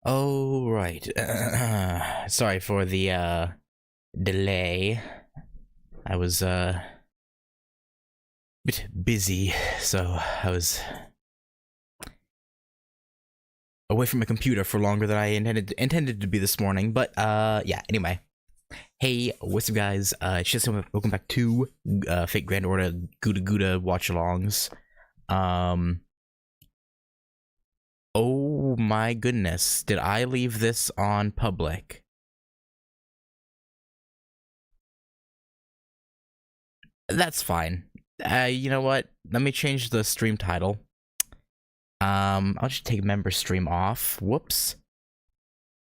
Oh, right. Sorry for the delay. I was a bit busy, so I was away from my computer for longer than I intended to be this morning. But yeah. Anyway, hey, what's up, guys? It's just welcome back to Fate Grand Order GudaGuda watch-alongs. Oh my goodness, did I leave this on public? That's fine. You know what? Let me change the stream title. I'll just take member stream off. Whoops.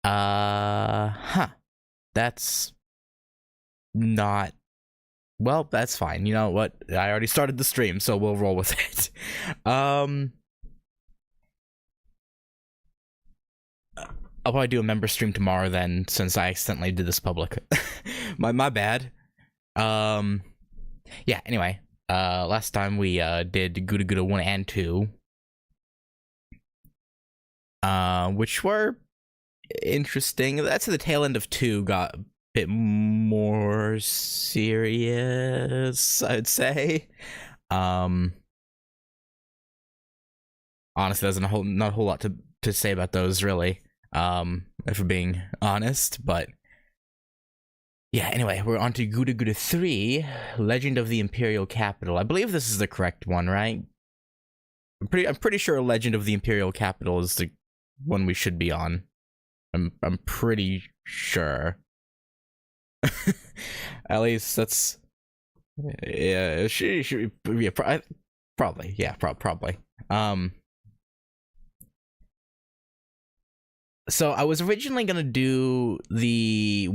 That's not... Well, that's fine. You know what? I already started the stream, so we'll roll with it. I'll probably do a member stream tomorrow then, since I accidentally did this public. my bad. Yeah, anyway. Last time we did GudaGuda 1 and 2. Which were interesting. That's the tail end of 2 got a bit more serious, I'd say. Honestly, there's not a whole lot to say about those, really. If we're being honest, but yeah, anyway, we're on to GudaGuda 3, Legend of the Imperial Capital. I believe this is the correct one, right? I'm pretty sure Legend of the Imperial Capital is the one we should be on. I'm pretty sure. At least that's... Yeah, should be, probably. Yeah, probably. So I was originally gonna do the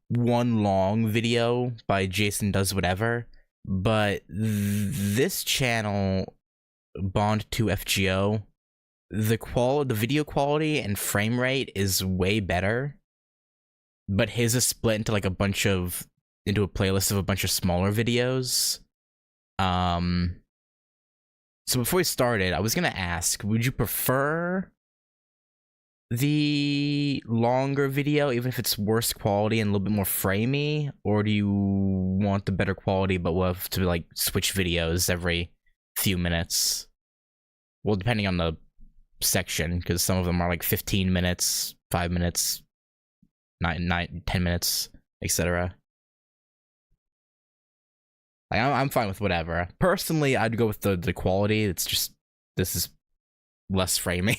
one long video by Jason Does Whatever, but this channel, Bond 2 FGO, the video quality and frame rate is way better, but his is split into like into a playlist of a bunch of smaller videos. So before we started, I was gonna ask, would you prefer the longer video, even if it's worse quality and a little bit more framey, or do you want the better quality but we'll have to like switch videos every few minutes? Well, depending on the section, because some of them are like 15 minutes, 5 minutes, 10 minutes, etc. Like, I'm fine with whatever. Personally, I'd go with the quality. It's just, this is less framey.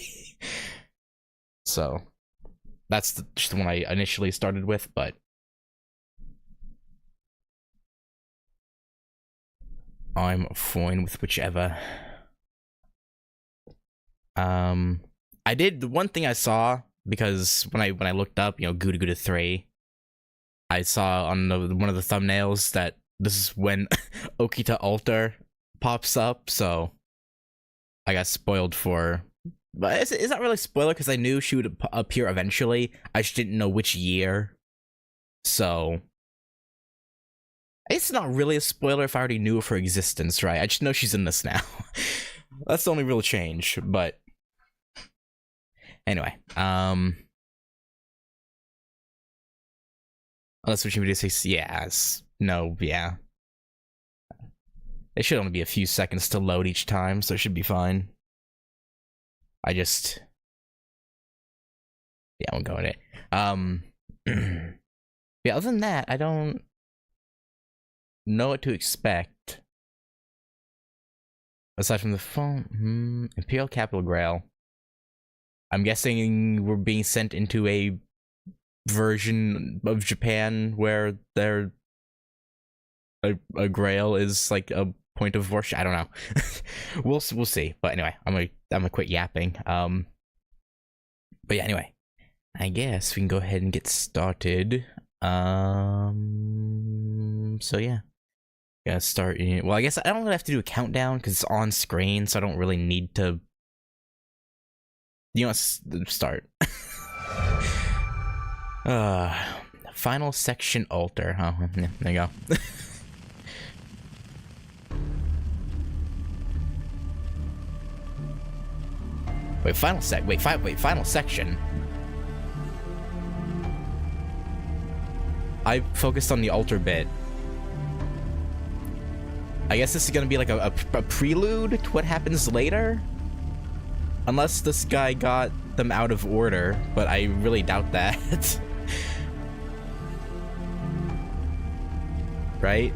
So, that's just the one I initially started with, but I'm fine with whichever. I did, the one thing I saw, because when I looked up, you know, GudaGuda 3, I saw on one of the thumbnails that this is when Okita Altar pops up, so I got spoiled for... But it's not really a spoiler, because I knew she would appear eventually. I just didn't know which year. So... It's not really a spoiler if I already knew of her existence, right? I just know she's in this now. That's the only real change, but... Anyway, unless switching video says yes. No, yeah. It should only be a few seconds to load each time, so it should be fine. I just... Yeah, I won't go in it. Yeah, other than that, I don't know what to expect. Aside from the phone... Imperial Capital Grail. I'm guessing we're being sent into a version of Japan where a grail is like a point of worship. I don't know. we'll see. But anyway, I'm gonna quit yapping. But yeah, anyway, I guess we can go ahead and get started. So yeah, gotta start. Well, I guess I don't really have to do a countdown because it's on screen, so I don't really need to. You know, start. Final section altar. Oh, yeah, there you go. Wait, final section. I focused on the altar bit. I guess this is gonna be like a prelude to what happens later? Unless this guy got them out of order, but I really doubt that. Right?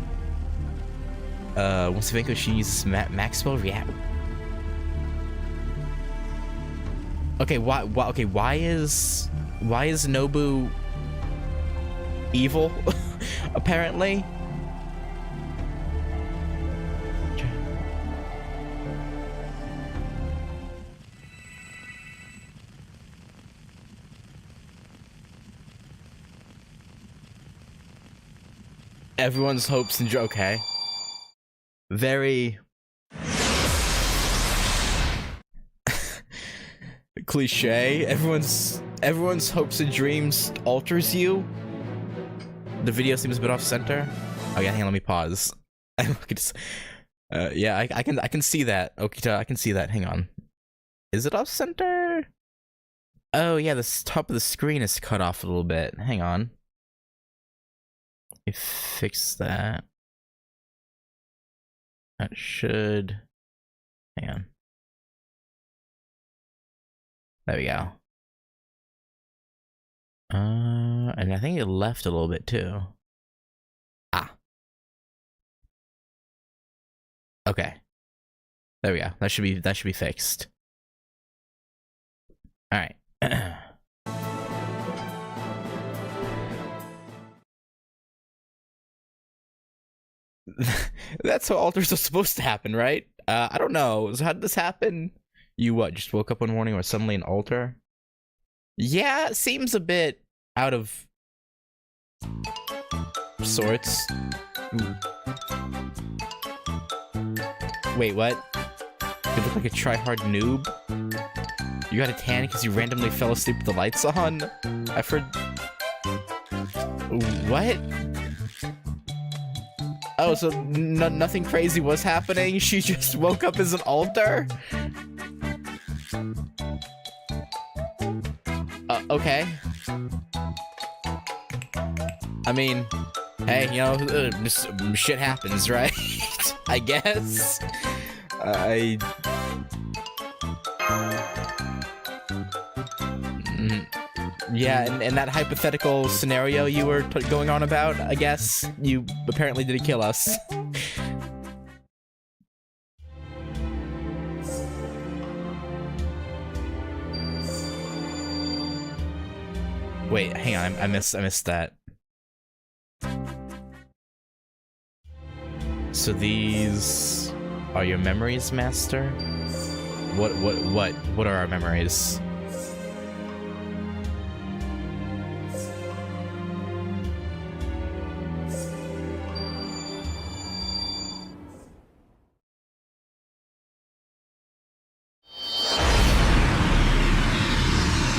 Once Vanko, she uses Maxwell react. Okay, why is Nobu evil? Apparently. Everyone's hopes and okay. Very cliche. Everyone's hopes and dreams alters you. The video seems a bit off center. Okay, hang on, let me pause. Yeah, I can see that. Okay, I can see that. Hang on. Is it off center? Oh yeah, the top of the screen is cut off a little bit. Hang on. Let me fix that. That should... Hang on. There we go. And I think it left a little bit too. Ah. Okay. There we go. That should be fixed. All right. That's how alters are supposed to happen, right? I don't know. So how did this happen? You what? Just woke up one morning or suddenly an altar? Yeah, it seems a bit out of sorts. Ooh. Wait, what? You look like a try-hard noob. You got a tan because you randomly fell asleep with the lights on? I've heard... What? Oh, so nothing crazy was happening? She just woke up as an altar? Okay. I mean, hey, you know, shit happens, right? I guess. Yeah, in that hypothetical scenario you were going on about, I guess, you apparently didn't kill us. Wait, hang on, I missed that. So these are your memories, Master? What are our memories?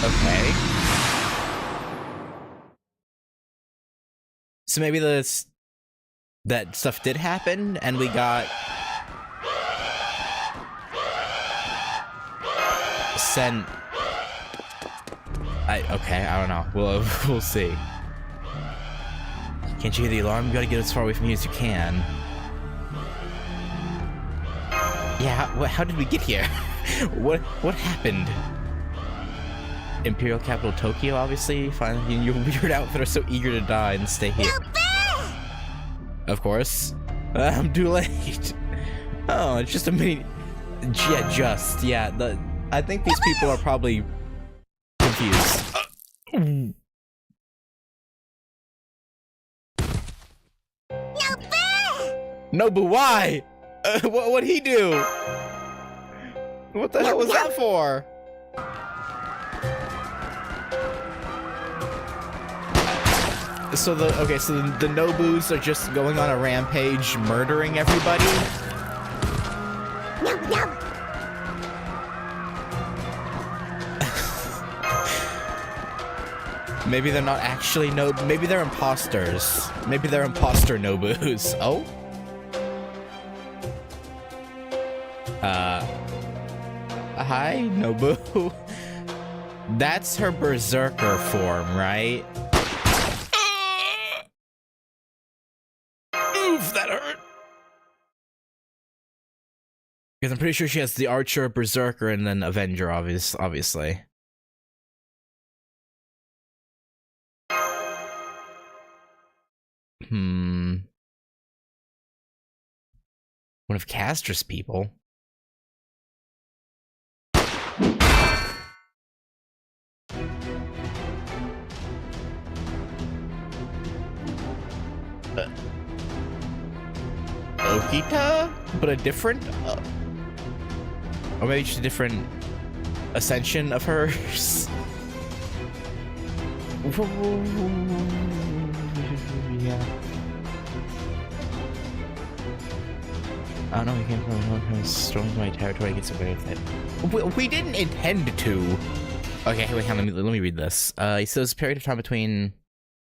Okay. So maybe that stuff did happen, and we got sent. Okay, I don't know. We'll see. Can't you hear the alarm? You gotta get as far away from here as you can. Yeah, how did we get here? What happened? Imperial capital Tokyo, obviously. Finally, your weird outfit are so eager to die and stay here. Of course. I'm too late. Oh, it's just a mini... Yeah, I think these people are probably confused. No, but why? What'd he do? What the hell was that for? So the Nobus are just going on a rampage, murdering everybody? Maybe they're not actually maybe they're imposters. Maybe they're imposter Nobus. Oh? Hi, Nobu. That's her berserker form, right? Because I'm pretty sure she has the Archer, Berserker, and then Avenger, obviously. One of Castra's people? Okita? But a different... or maybe just a different ascension of hers? Yeah. I don't know, we came from storming my territory, gets away with it. We didn't intend to. Okay, wait, let me read this. He says period of time between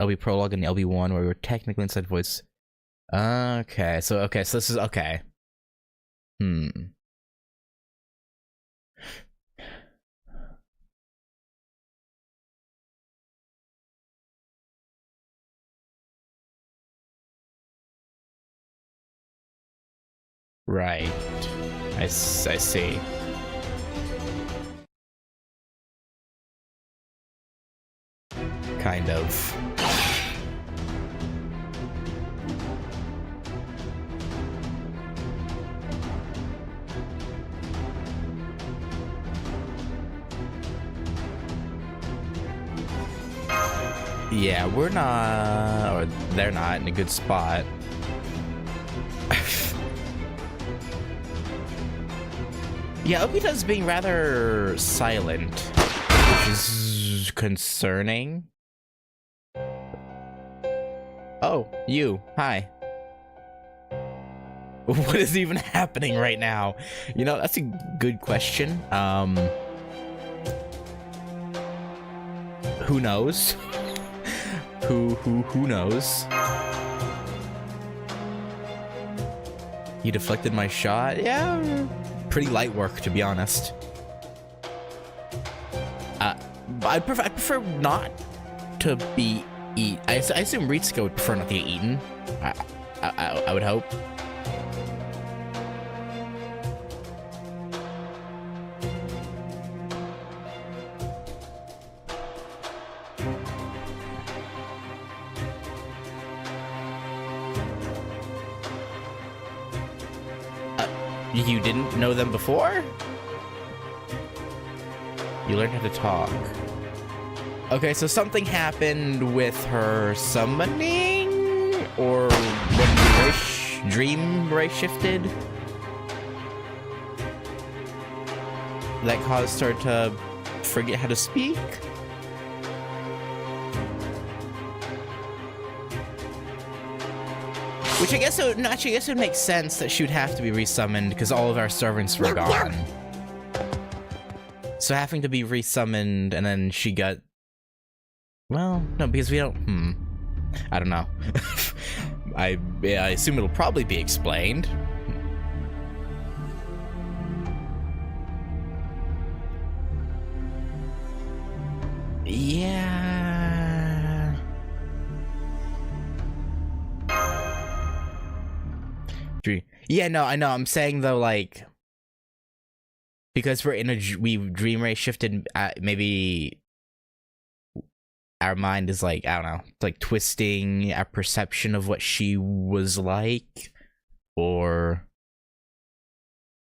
LB Prologue and the LB1 where we were technically inside voice. Okay, so this is okay. Right. I see. Kind of. Yeah, we're not, or they're not in a good spot. Yeah, Okita's being rather silent, which is concerning. Oh, you. Hi. What is even happening right now? You know, that's a good question. Who knows? Who knows? You deflected my shot? Yeah, pretty light work, to be honest. I prefer not to be I assume Ritsuko would prefer not to get eaten. I would hope. You didn't know them before? You learned how to talk. Okay, so something happened with her summoning? Or when the dream ray shifted? That caused her to forget how to speak? Which I guess it would make sense that she would have to be resummoned because all of our servants were gone. So having to be resummoned and then she got... Well, no, because we don't... I don't know. I assume it'll probably be explained. Yeah... Yeah, no, I know. I'm saying though, like, because we're in we dream ray shifted. Maybe our mind is like, I don't know, like twisting our perception of what she was like, or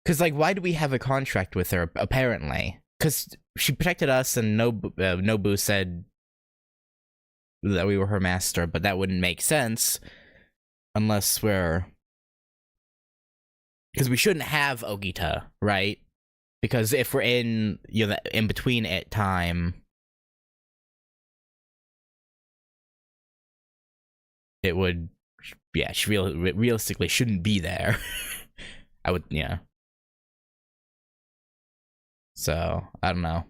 because like, why do we have a contract with her? Apparently, because she protected us, and Nobu said that we were her master, but that wouldn't make sense unless we're. Because we shouldn't have Okita, right? Because if we're in, you know, the in between it time, it would, yeah, she realistically shouldn't be there. I would, yeah. So I don't know.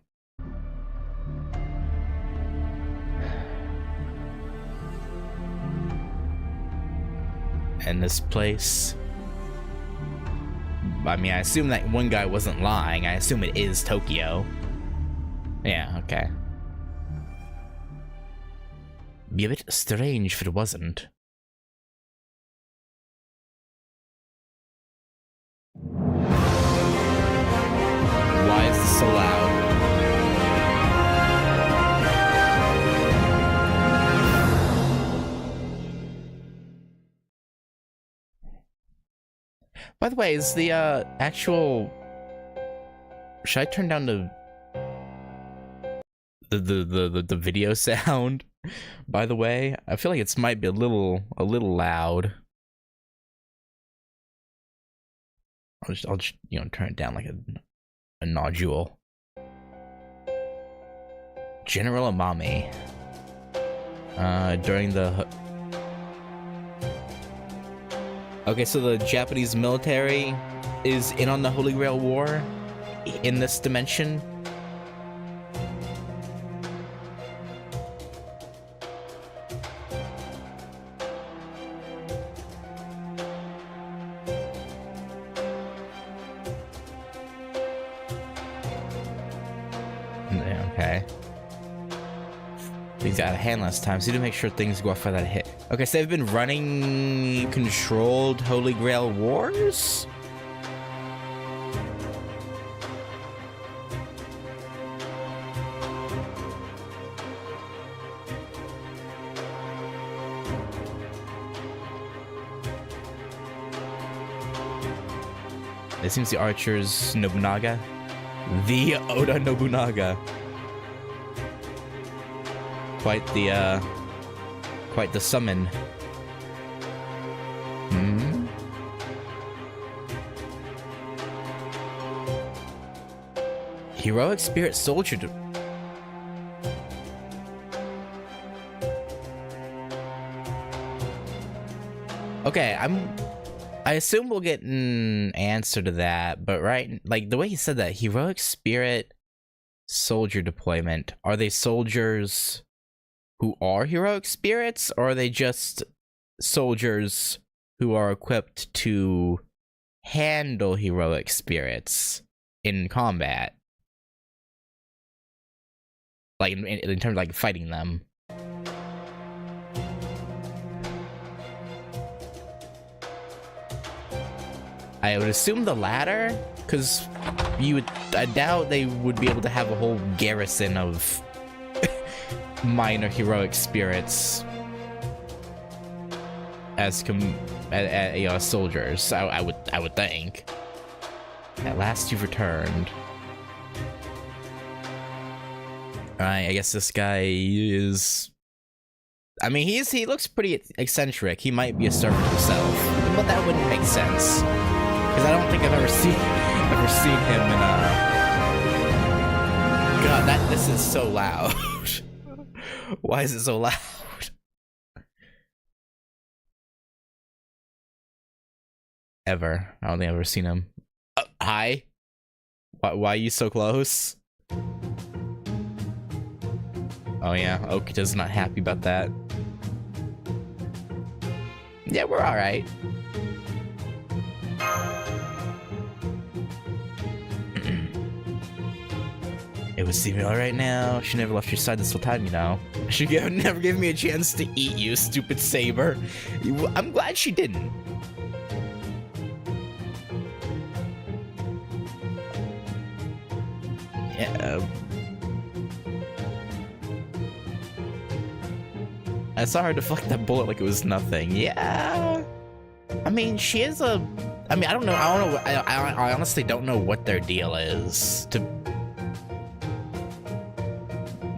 And this place. I mean, I assume that one guy wasn't lying. I assume it is Tokyo. Yeah, okay. Be a bit strange if it wasn't. so loud. By the way, is the actual... Should I turn down the video sound? By the way, I feel like it might be a little loud. I'll just you know, turn it down like a nodule. General Amami. During the... Okay, so the Japanese military is in on the Holy Grail War in this dimension. Okay. He's got a hand last time, so you need to make sure things go off for that hit. Okay, so they've been running controlled Holy Grail wars? It seems the archers Nobunaga. The Oda Nobunaga. Quite the summon. Hmm? Heroic spirit soldier. Okay, I assume we'll get an answer to that, but right, like the way he said that, heroic spirit soldier deployment, are they soldiers who are heroic spirits, or are they just soldiers who are equipped to handle heroic spirits in combat? Like in terms of like fighting them. I would assume the latter, because I doubt they would be able to have a whole garrison of minor heroic spirits as soldiers. I would think. At last you've returned. Alright, I guess this guy is... I mean, he looks pretty eccentric. He might be a servant himself, but that wouldn't make sense. Because I don't think I've ever seen him in a... God, this is so loud. Why is it so loud? Ever. I don't think I've ever seen him. Hi? Why are you so close? Oh yeah, Okita's not happy about that. Yeah, we're alright. It would seem alright now. She never left your side this whole time, you know. She never gave me a chance to eat you, stupid saber. I'm glad she didn't. Yeah. I saw her deflect that bullet like it was nothing. Yeah. I mean, she is a... I mean, I don't know. I honestly don't know what their deal is.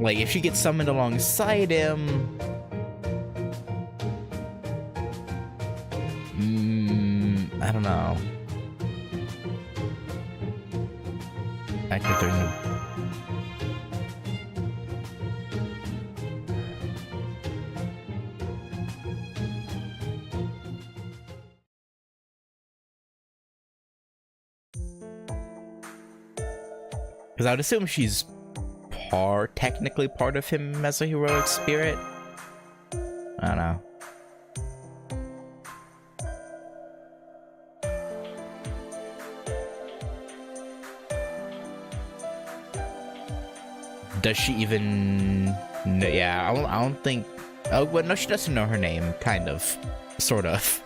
Like, if she gets summoned alongside him... I don't know. I think there's no... Because I would assume she's technically part of him as a heroic spirit. I don't know. Does she even... Yeah, I don't think... Oh, well, no, she doesn't know her name. Kind of. Sort of.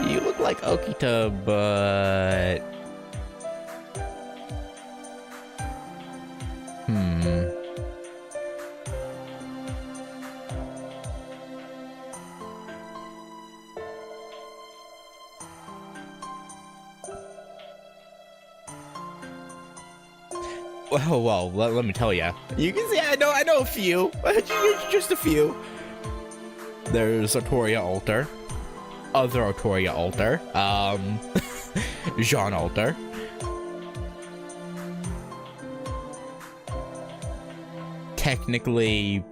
You look like Okita, but... Well, let me tell you. You can see I know a few. Just a few. There's Artoria Alter. Other Artoria Alter. Jean Alter. Technically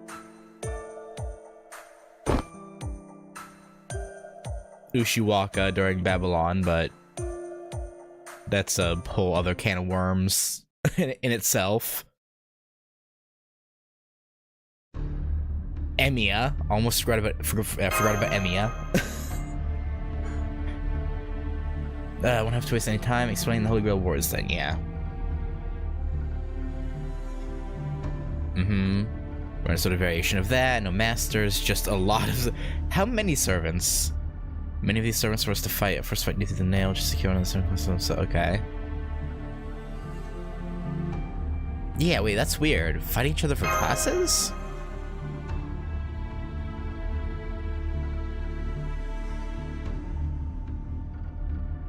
Ushiwaka during Babylon, but that's a whole other can of worms in itself. Emiya. Almost forgot about Emiya. I won't have to waste any time explaining the Holy Grail Wars then, yeah. We're in a sort of variation of that. No masters, just a lot of... How many servants? Many of these servants were to fight. First fight near the nail, just secure one of the servants. So, okay. Yeah, wait, that's weird. Fighting each other for classes?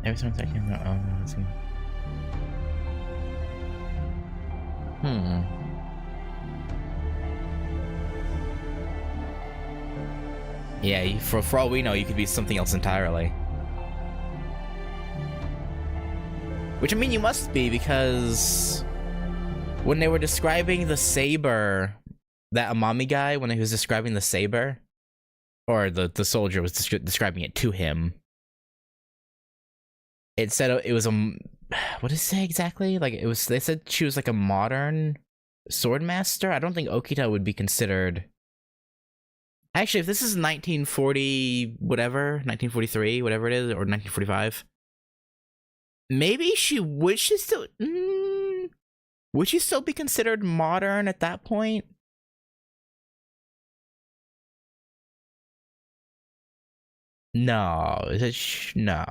Every time I can... Yeah, for all we know, you could be something else entirely. Which, I mean, you must be, because... When they were describing the saber... That Amami guy, when he was describing the saber... Or the soldier was describing it to him... It said it was a... What did it say exactly? Like, it was... They said she was like a modern sword master? I don't think Okita would be considered... Actually, if this is 1940... Whatever, 1943, whatever it is, or 1945... Maybe she... Would she still... would she still be considered modern at that point? No. No.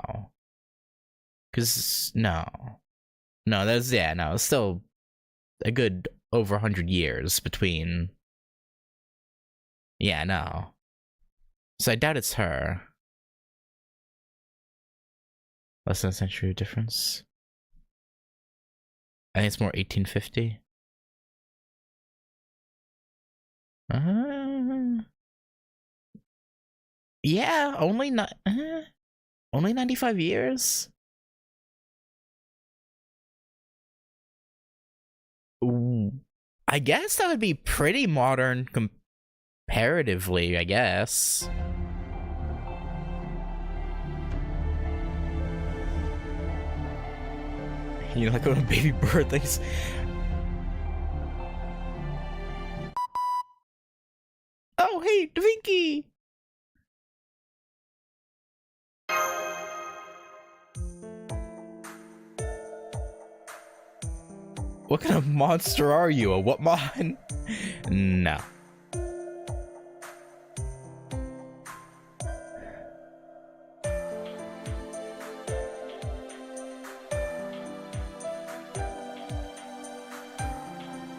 Because, no. No, there's, yeah, no, it's still a good over 100 years between... Yeah, no. So I doubt it's her. Less than a century difference. I think it's more 1850. Yeah, only not... only 95 years? Ooh, I guess that would be pretty modern comparatively, I guess. You know, like on baby birthdays. Oh, hey, Davinky! What kind of monster are you? A what mon? No.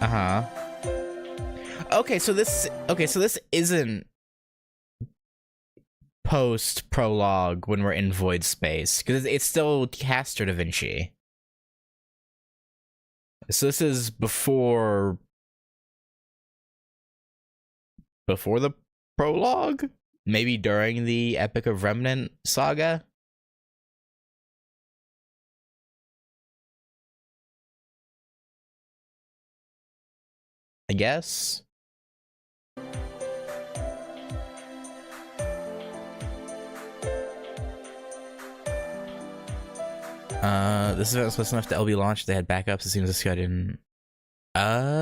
Uh-huh. Okay, so this isn't post prologue when we're in void space, because it's still Caster Da Vinci. So this is before the prologue? Maybe during the Epic of Remnant saga? I guess. This event was close enough to LB launch. They had backups as soon as this guy didn't. Oh.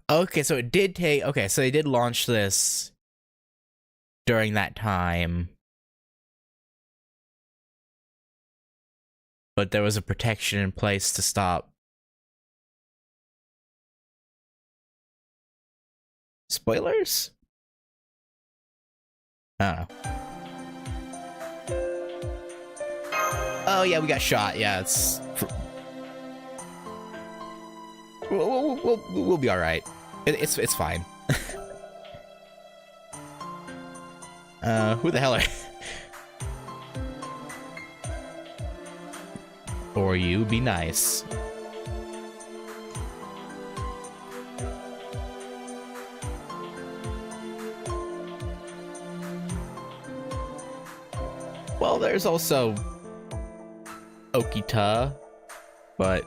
Okay, so it did take. Okay, so they did launch this during that time. But there was a protection in place to stop. Spoilers? I don't know. Oh yeah, we got shot. Yeah, it's... We'll be all right. It's fine. Who the hell are? Or you be nice. Well, there's also Okita, but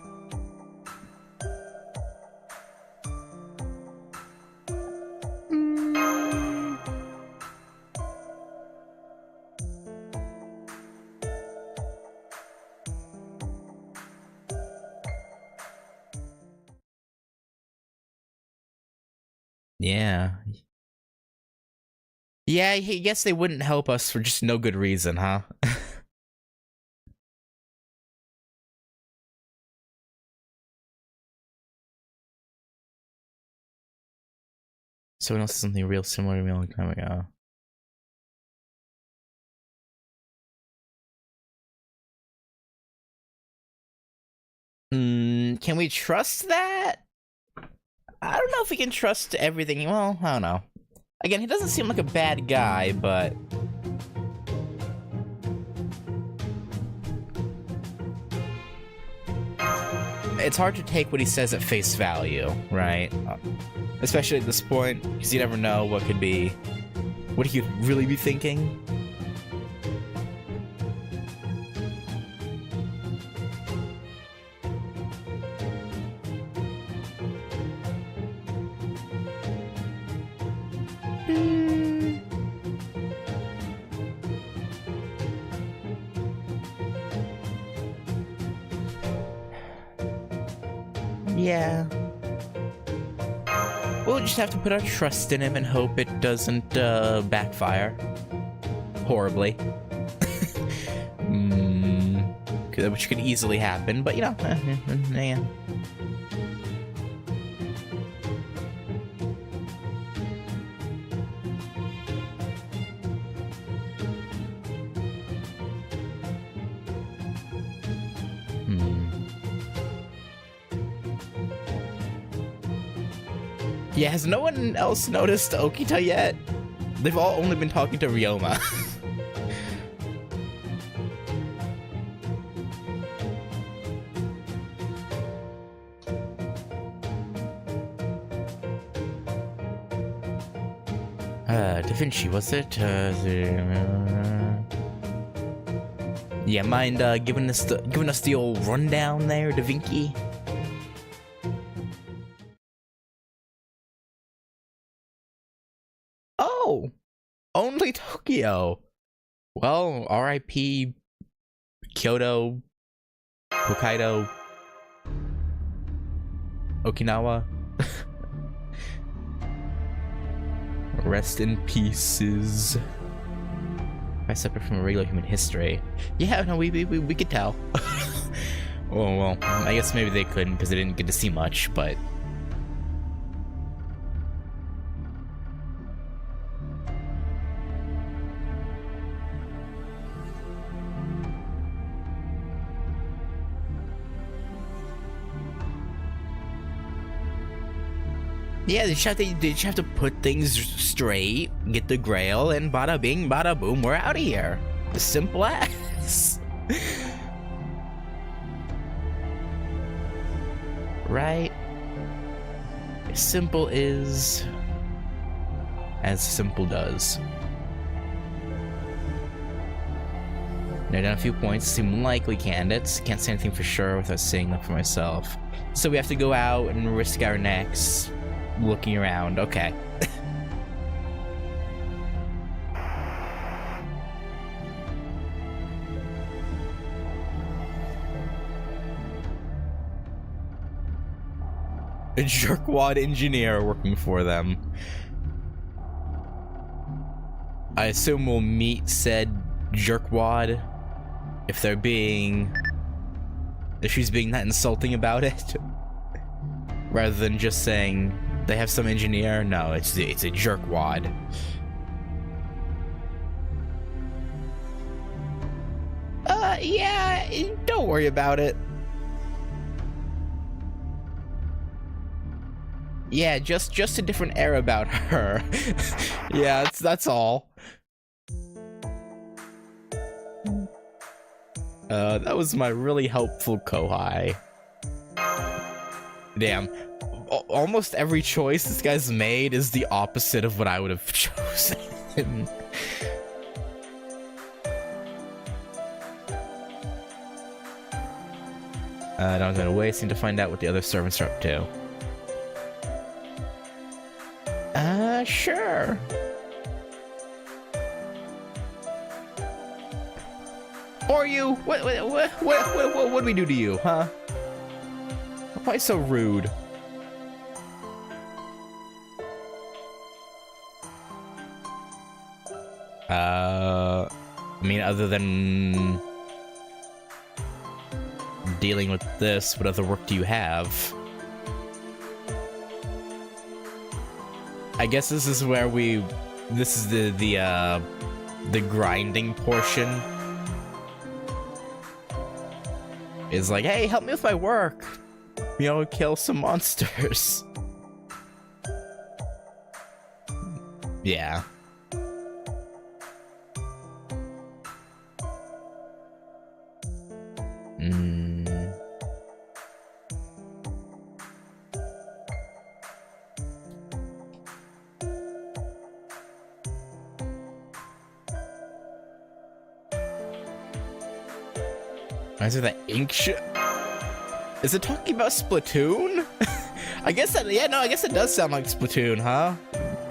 yeah. Yeah, I guess they wouldn't help us for just no good reason, huh? Someone else said something real similar to me a long time ago. Can we trust that? I don't know if we can trust everything. Well, I don't know. Again, he doesn't seem like a bad guy, but it's hard to take what he says at face value, right? Especially at this point, because you never know what could be, what he could really be thinking. Yeah. We'll just have to put our trust in him and hope it doesn't backfire horribly. Which could easily happen, but you know, yeah. Yeah, has no one else noticed Okita yet? They've all only been talking to Ryoma. Da Vinci, was it? Yeah, mind giving us the old rundown there, Da Vinci? Oh, only Tokyo. Well, R.I.P. Kyoto, Hokkaido, Okinawa. Rest in pieces. Quite separate from regular human history. Yeah, no, we could tell. Oh, well, I guess maybe they couldn't because they didn't get to see much, but... Yeah, they just have to put things straight, get the grail, and bada bing, bada boom, we're out of here. Simple as. Right? Simple is as simple does. Now down a few points, seem likely candidates. Can't say anything for sure without saying that for myself. So we have to go out and risk our necks. Looking around, okay. A jerkwad engineer working for them. I assume we'll meet said jerkwad if she's being that insulting about it, rather than just saying they have some engineer. No, it's a jerkwad. Yeah, don't worry about it. Yeah, just a different air about her. Yeah, that's all. That was my really helpful Kohai. Damn. Almost every choice this guy's made is the opposite of what I would have chosen. Don't go away. Seem to find out what the other servants are up to. Sure. Or you? What do we do to you, huh? Why so rude? I mean, other than dealing with this, what other work do you have? I guess this is where this is the grinding portion. Is like, hey, help me with my work. You know, kill some monsters. Yeah. Is it that ink shit? Is it talking about Splatoon? I guess that, yeah, no, I guess it does sound like Splatoon, huh?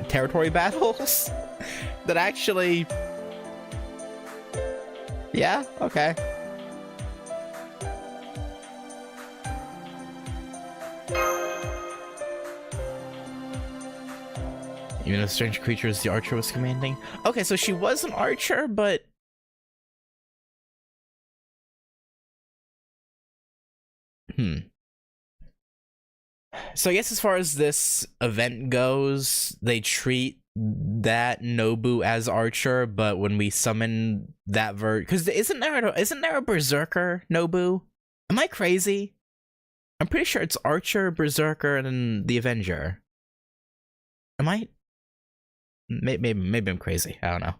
Territory battles? That actually... Yeah, okay. Even though strange creatures the archer was commanding? Okay, so she was an archer, but... So I guess as far as this event goes, they treat that Nobu as Archer, but when we summon that because isn't there a Berserker Nobu? Am I crazy? I'm pretty sure it's Archer, Berserker, and then the Avenger. Am I? Maybe I'm crazy. I don't know.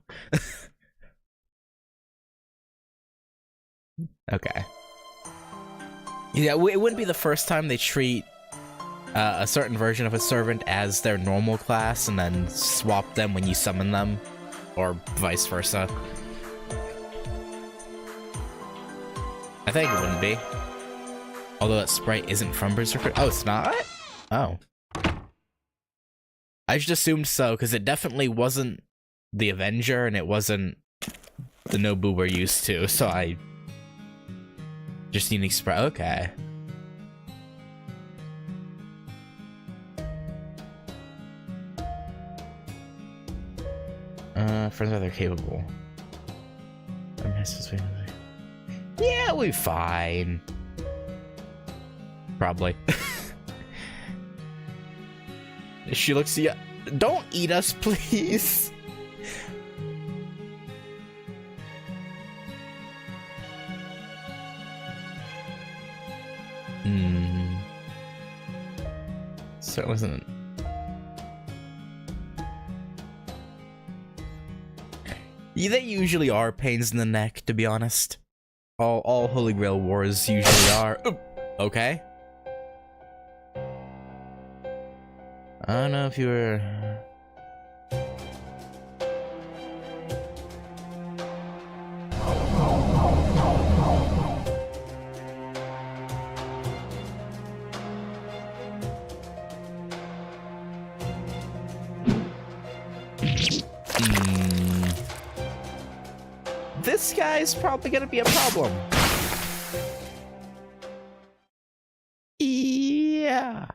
Okay. Yeah, it wouldn't be the first time they treat a certain version of a servant as their normal class and then swap them when you summon them, or vice versa. I think it wouldn't be. Although that sprite isn't from Berserker. Oh, it's not? Oh. I just assumed so, because it definitely wasn't the Avenger and it wasn't the Nobu we're used to, so I... Just unique sprite. Okay. Friends are they're capable. Yeah, we'll be fine. Probably. She looks at you. Don't eat us, please. So it wasn't. Yeah, they usually are pains in the neck, to be honest. All Holy Grail wars usually are. Okay. I don't know if you were. This guy's probably gonna be a problem. Yeah.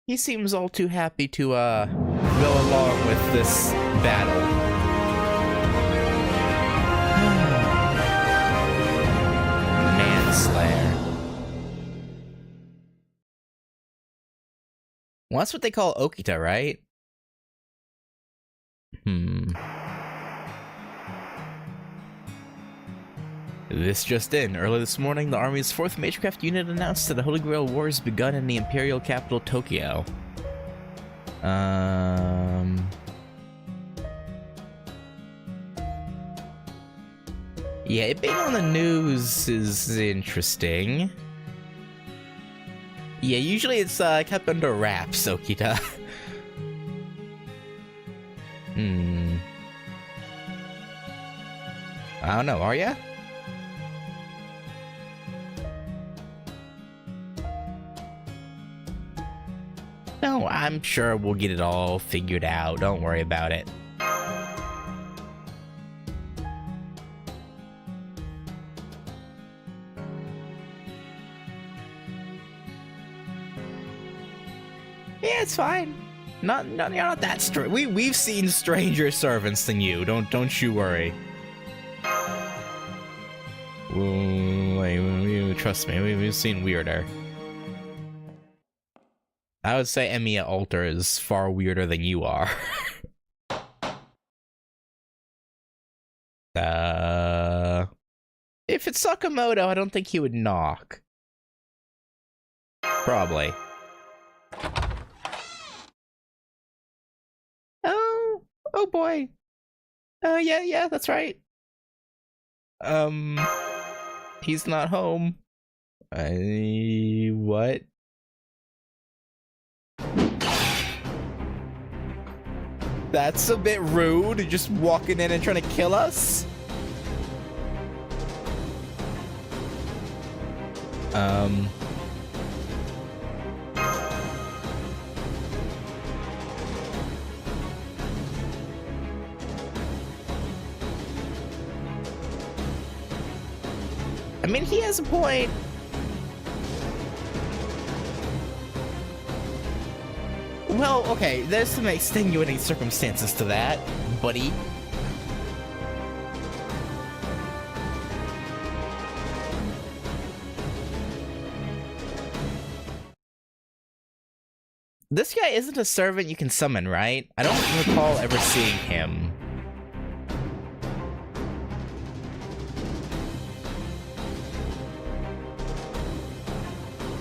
He seems all too happy to, go along with this battle. Manslayer. Well, that's what they call Okita, right? This just in. Early this morning, the Army's 4th Magecraft unit announced that the Holy Grail War has begun in the Imperial capital, Tokyo. Yeah, it being on the news is interesting. Yeah, usually it's kept under wraps, Okita. I don't know, are ya? No, I'm sure we'll get it all figured out. Don't worry about it. Yeah, it's fine. You're not that strange. We've seen stranger servants than you. Don't you worry. Wait, trust me. We've seen weirder. I would say Emiya Alter is far weirder than you are. If it's Sakamoto, I don't think he would knock. Probably. Oh boy. Yeah, that's right. He's not home. What? That's a bit rude, just walking in and trying to kill us. I mean, he has a point. Well, okay, there's some extenuating circumstances to that, buddy. This guy isn't a servant you can summon, right? I don't recall ever seeing him.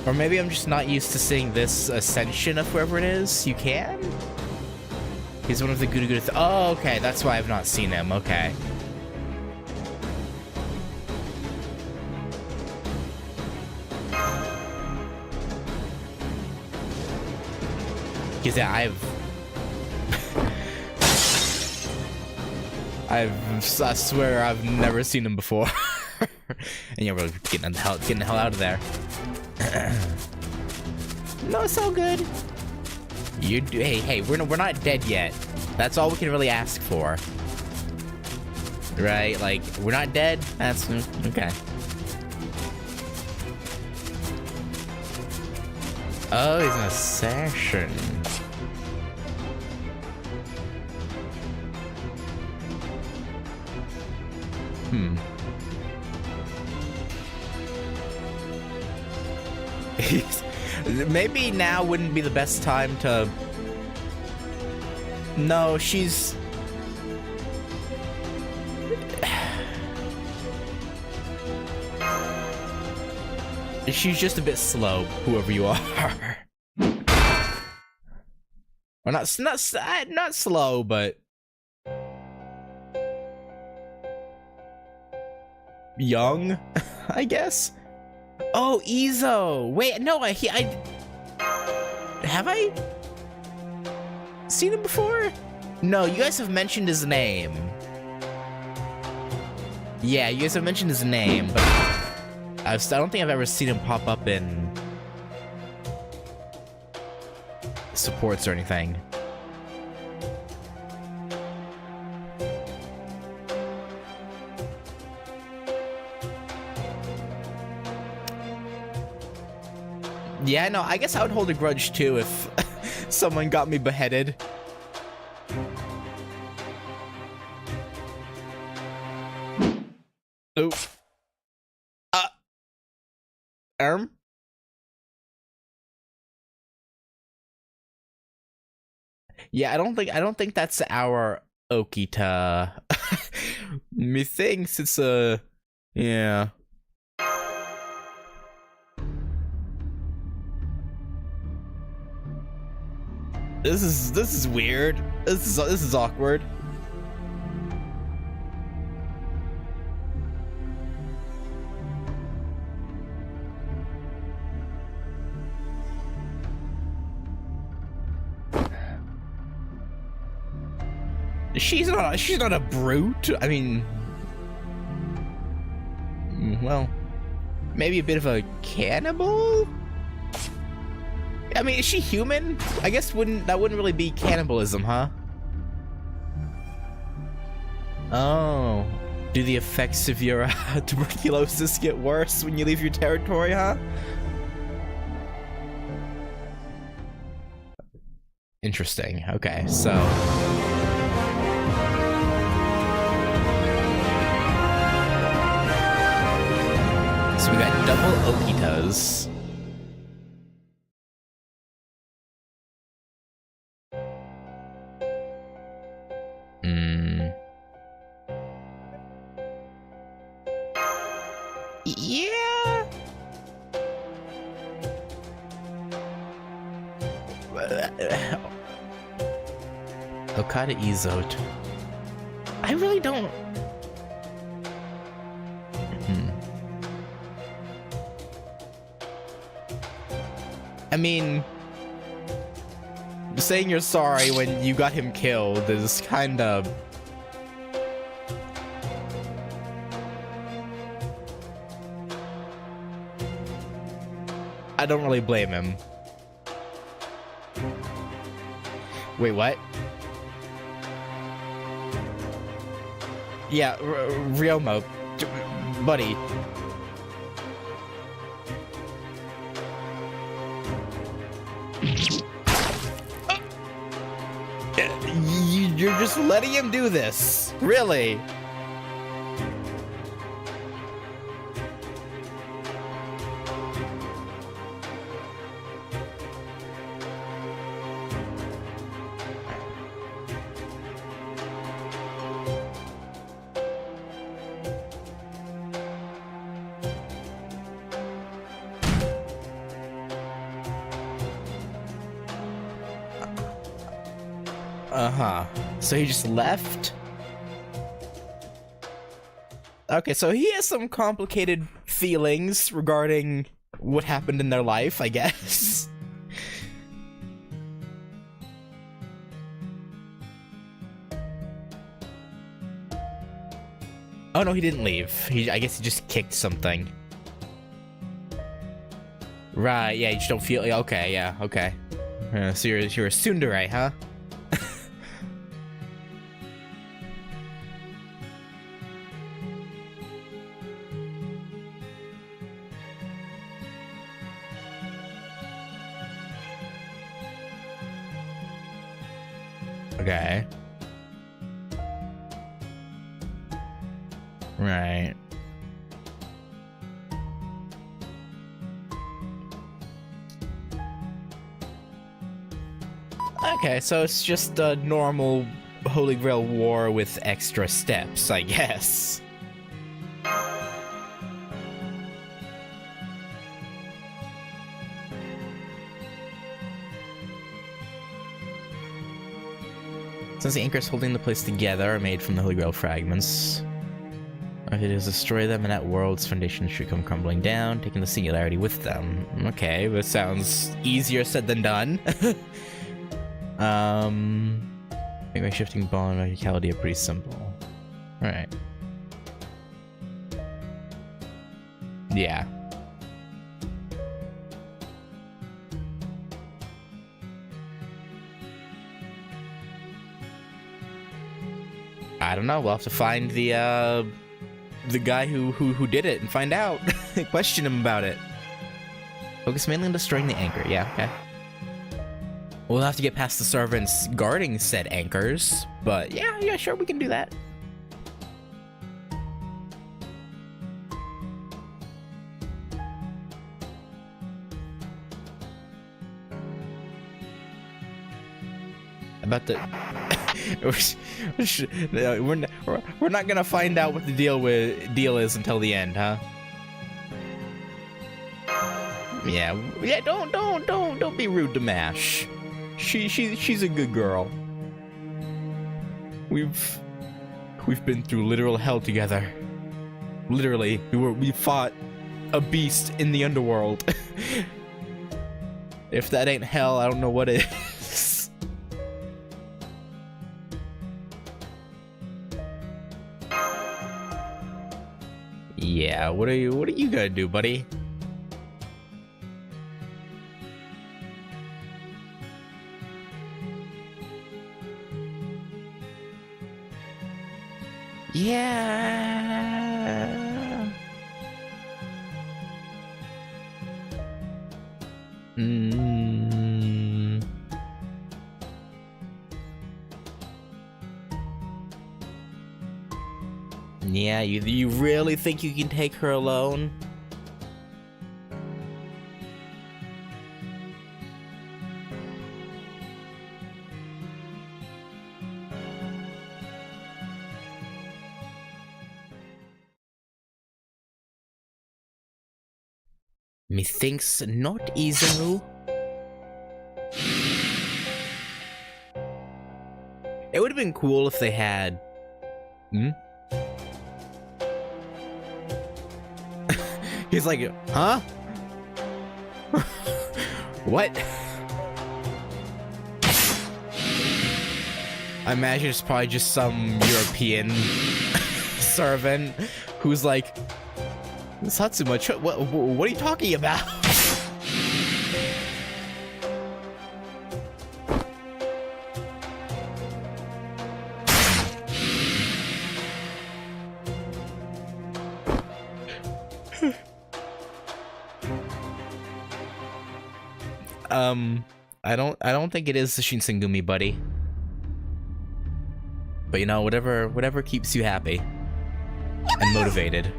Or maybe I'm just not used to seeing this ascension of whoever it is. You can? He's one of the GudaGuda. Oh, okay. That's why I've not seen him. Okay. Because yeah, I swear I've never seen him before. And yeah, we're getting the hell out of there. No, it's all good. Hey, we're not dead yet. That's all we can really ask for. Right? Like, we're not dead? That's okay. Oh, he's an assassin. Maybe now wouldn't be the best time to... No, she's... She's just a bit slow, whoever you are. Or not slow, but... young, I guess? Oh, Izo! Wait, no, have I seen him before? No, you guys have mentioned his name. Yeah, you guys have mentioned his name, but I don't think I've ever seen him pop up in supports or anything. Yeah, no, I guess I would hold a grudge too if someone got me beheaded. Oh. Yeah, I don't think that's our Okita. Methinks it's a... yeah. This is weird. This is awkward. She's not a brute. I mean, well, maybe a bit of a cannibal? I mean, is she human? I guess that wouldn't really be cannibalism, huh? Oh, do the effects of your tuberculosis get worse when you leave your territory, huh? Interesting. Okay, so we got double Okitas. Yeah. Okada Izot. I really don't. I mean, saying you're sorry when you got him killed is kind of... I don't really blame him. Wait, what? Yeah, Ryomo, buddy. You're just letting him do this, really? Uh-huh. So he just left? Okay, so he has some complicated feelings regarding what happened in their life, I guess. Oh no, he didn't leave. I guess he just kicked something. Right, yeah, you just don't feel... Okay, yeah, okay. So you're a tsundere, huh? Okay. Right. Okay, so it's just a normal Holy Grail war with extra steps, I guess. Since the anchors holding the place together are made from the Holy Grail fragments, if it is destroy them, and that world's foundation should come crumbling down, taking the singularity with them. Okay, that sounds easier said than done. Make my shifting bond and radicality are pretty simple. Right. Yeah. I don't know. We'll have to find the guy who did it and find out. Question him about it. Focus mainly on destroying the anchor. Yeah, okay. We'll have to get past the servants guarding said anchors, but yeah, sure, we can do that. About the... we're not gonna find out what the deal is until the end, huh? Yeah, don't be rude to Mash. She's a good girl. We've been through literal hell together. Literally, we fought a beast in the underworld. If that ain't hell, I don't know what is. Yeah, what are you gonna do, buddy? Yeah. Yeah, you really think you can take her alone? Methinks not, Izaru. It would have been cool if they had... He's like, huh? What? I imagine it's probably just some European servant who's like, Satsuma, what are you talking about? I don't think it is the Shinsengumi, buddy. But you know, whatever keeps you happy and motivated.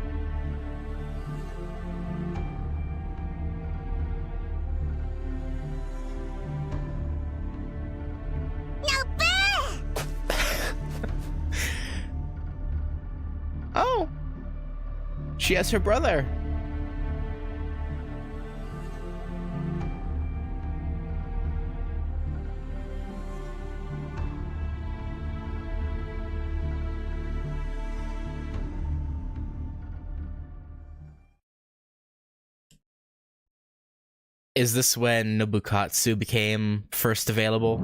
Oh, she has her brother. Is this when Nobukatsu became first available?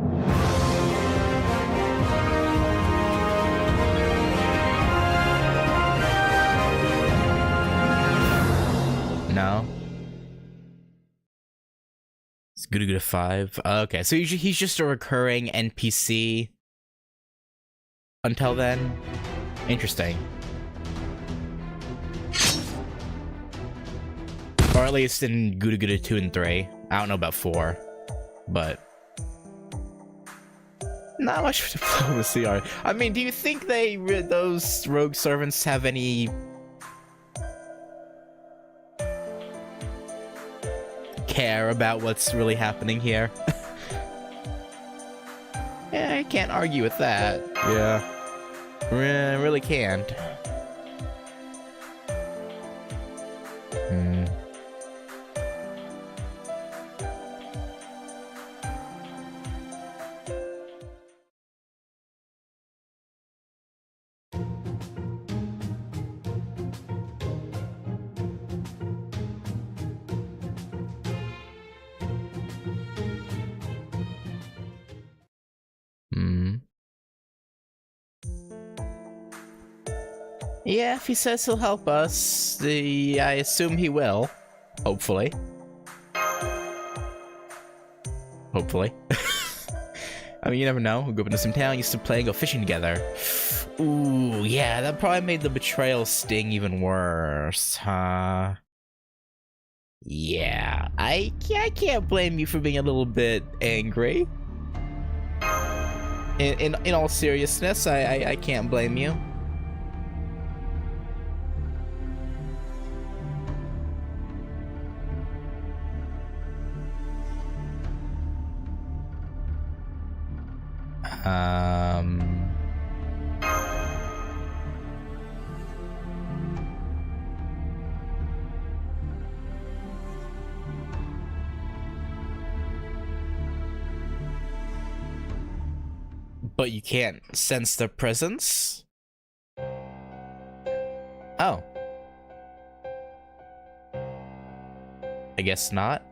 No? It's GudaGuda 5. Okay, so he's just a recurring NPC until then? Interesting. Or at least in GudaGuda 2 and 3. I don't know about 4, but not much diplomacy. I mean, do you think those rogue servants have any care about what's really happening here? Yeah, I can't argue with that. Yeah, really can't. Yeah, if he says he'll help us, I assume he will. Hopefully. Hopefully. I mean, you never know. We grew up in the same town, used to play and go fishing together. Ooh, yeah, that probably made the betrayal sting even worse, huh? Yeah, I can't blame you for being a little bit angry. In all seriousness, I can't blame you. But you can't sense their presence? Oh. I guess not.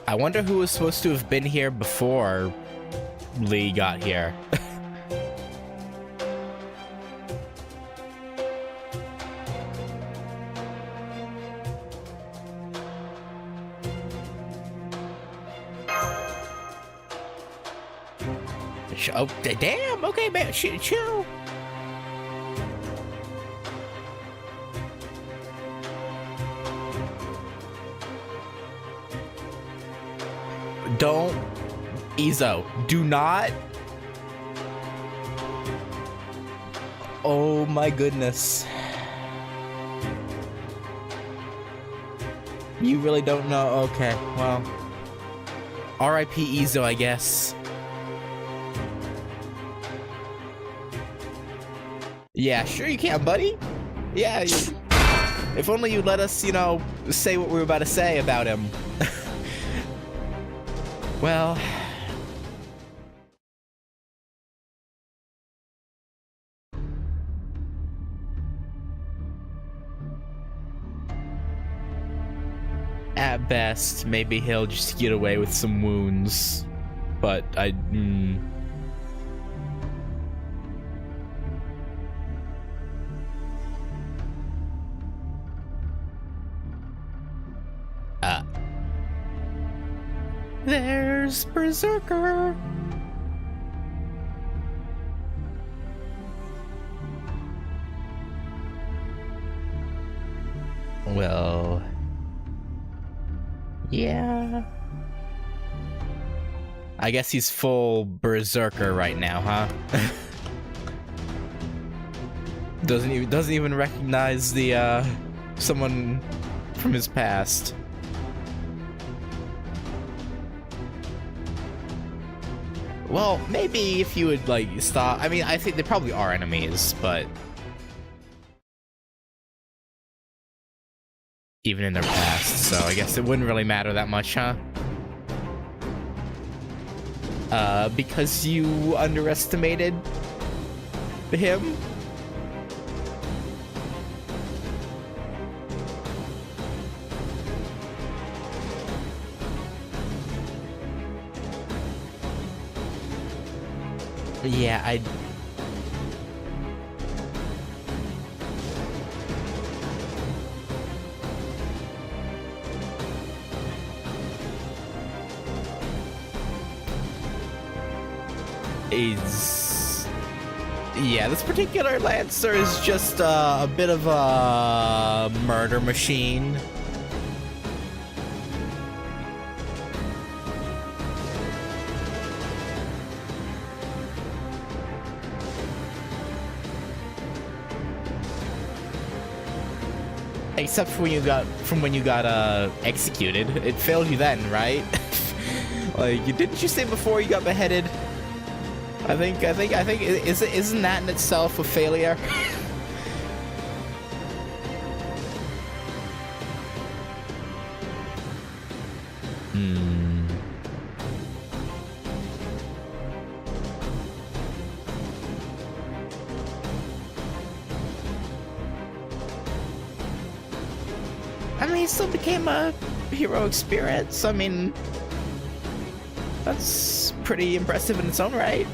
I wonder who was supposed to have been here before Lee got here. Oh, damn! Okay, man, chill. Don't, Izo, do not. Oh my goodness. You really don't know? Okay, well. R.I.P. Izo, I guess. Yeah, sure you can, buddy. Yeah, if only you'd let us, you know, say what we were about to say about him. Well... At best, maybe he'll just get away with some wounds. But there's Berserker. Well, yeah. I guess he's full Berserker right now, huh? doesn't even recognize the someone from his past. Well, maybe if you would, like, stop... I mean, I think they probably are enemies, but... even in their past, so I guess it wouldn't really matter that much, huh? Because you underestimated him? Yeah, yeah, this particular Lancer is just a bit of a murder machine. Except for when you got executed. It failed you then, right? Like, didn't you say before you got beheaded? I think isn't that in itself a failure? I mean, he still became a heroic spirit, so I mean, that's pretty impressive in its own right.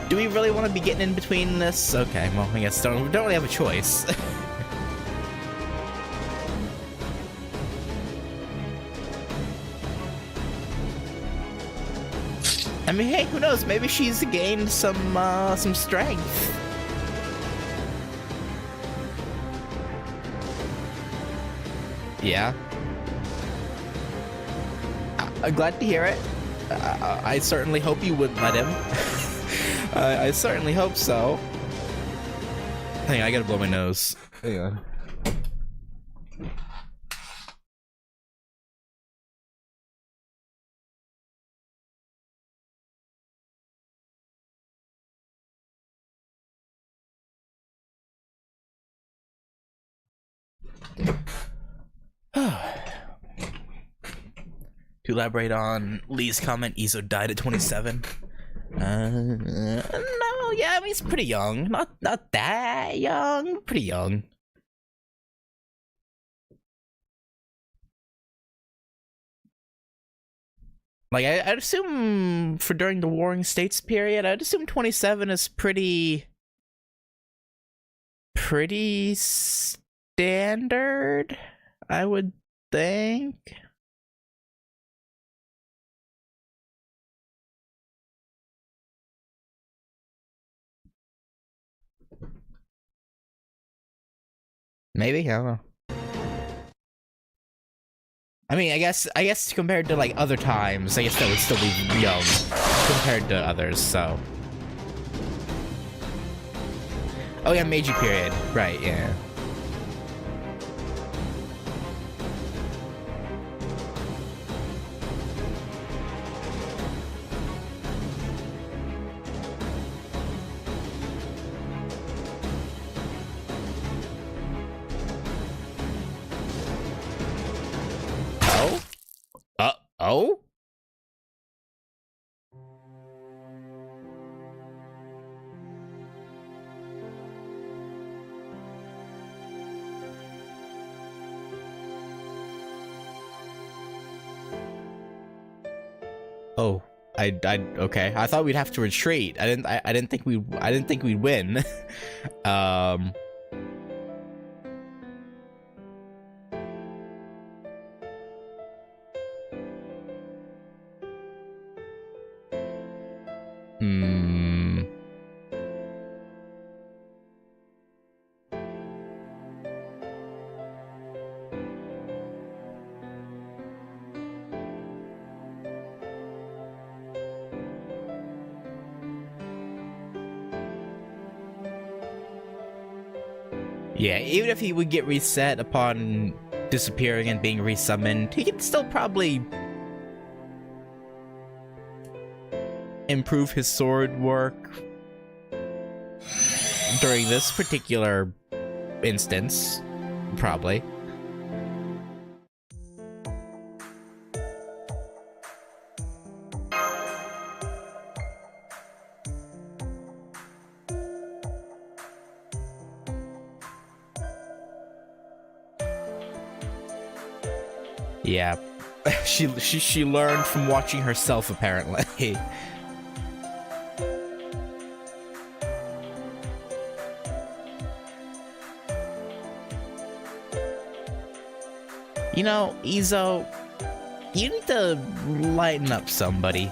Do we really want to be getting in between this? Okay, well, I guess we don't really have a choice. I mean, hey, who knows? Maybe she's gained some strength. Yeah. I'm glad to hear it. I certainly hope you wouldn't let him. I certainly hope so. Hang on, I gotta blow my nose. Hang on. To elaborate on Lee's comment, Izo died at 27. No, yeah, I mean, he's pretty young. Not that young. Pretty young. Like, I'd assume for during the Warring States period, I'd assume 27 is pretty standard, I would think. Maybe, I don't know. I mean, I guess compared to like other times, I guess that would still be young compared to others, so. Oh yeah, Meiji period. Right, yeah. Oh? Oh, okay. I thought we'd have to retreat. I didn't think we'd win. Yeah, even if he would get reset upon disappearing and being resummoned, he can still probably improve his sword work during this particular instance, probably. Yeah, she learned from watching herself, apparently. You know, Izo, you need to lighten up somebody.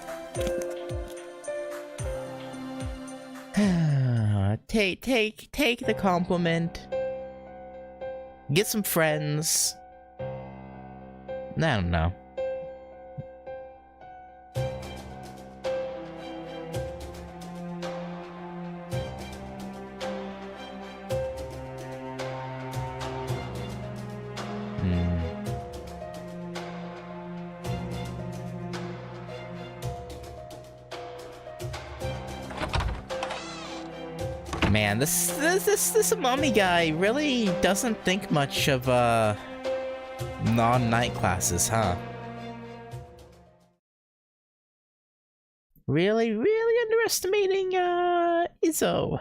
Take the compliment. Get some friends. I don't know. Man, this mommy guy really doesn't think much of non-night classes, huh? Really underestimating Izo.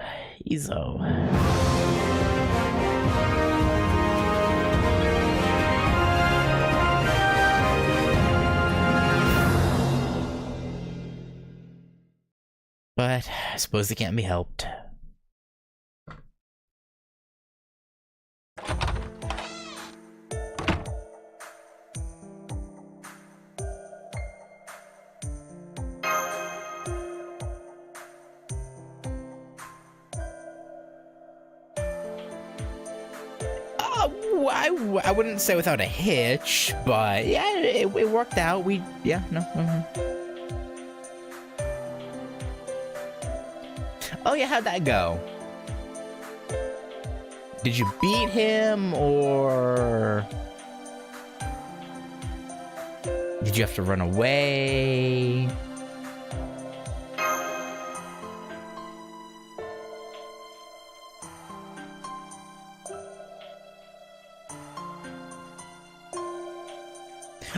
But I suppose it can't be helped. I wouldn't say without a hitch, but yeah, it worked out. Oh yeah, how'd that go? Did you beat him, or did you have to run away?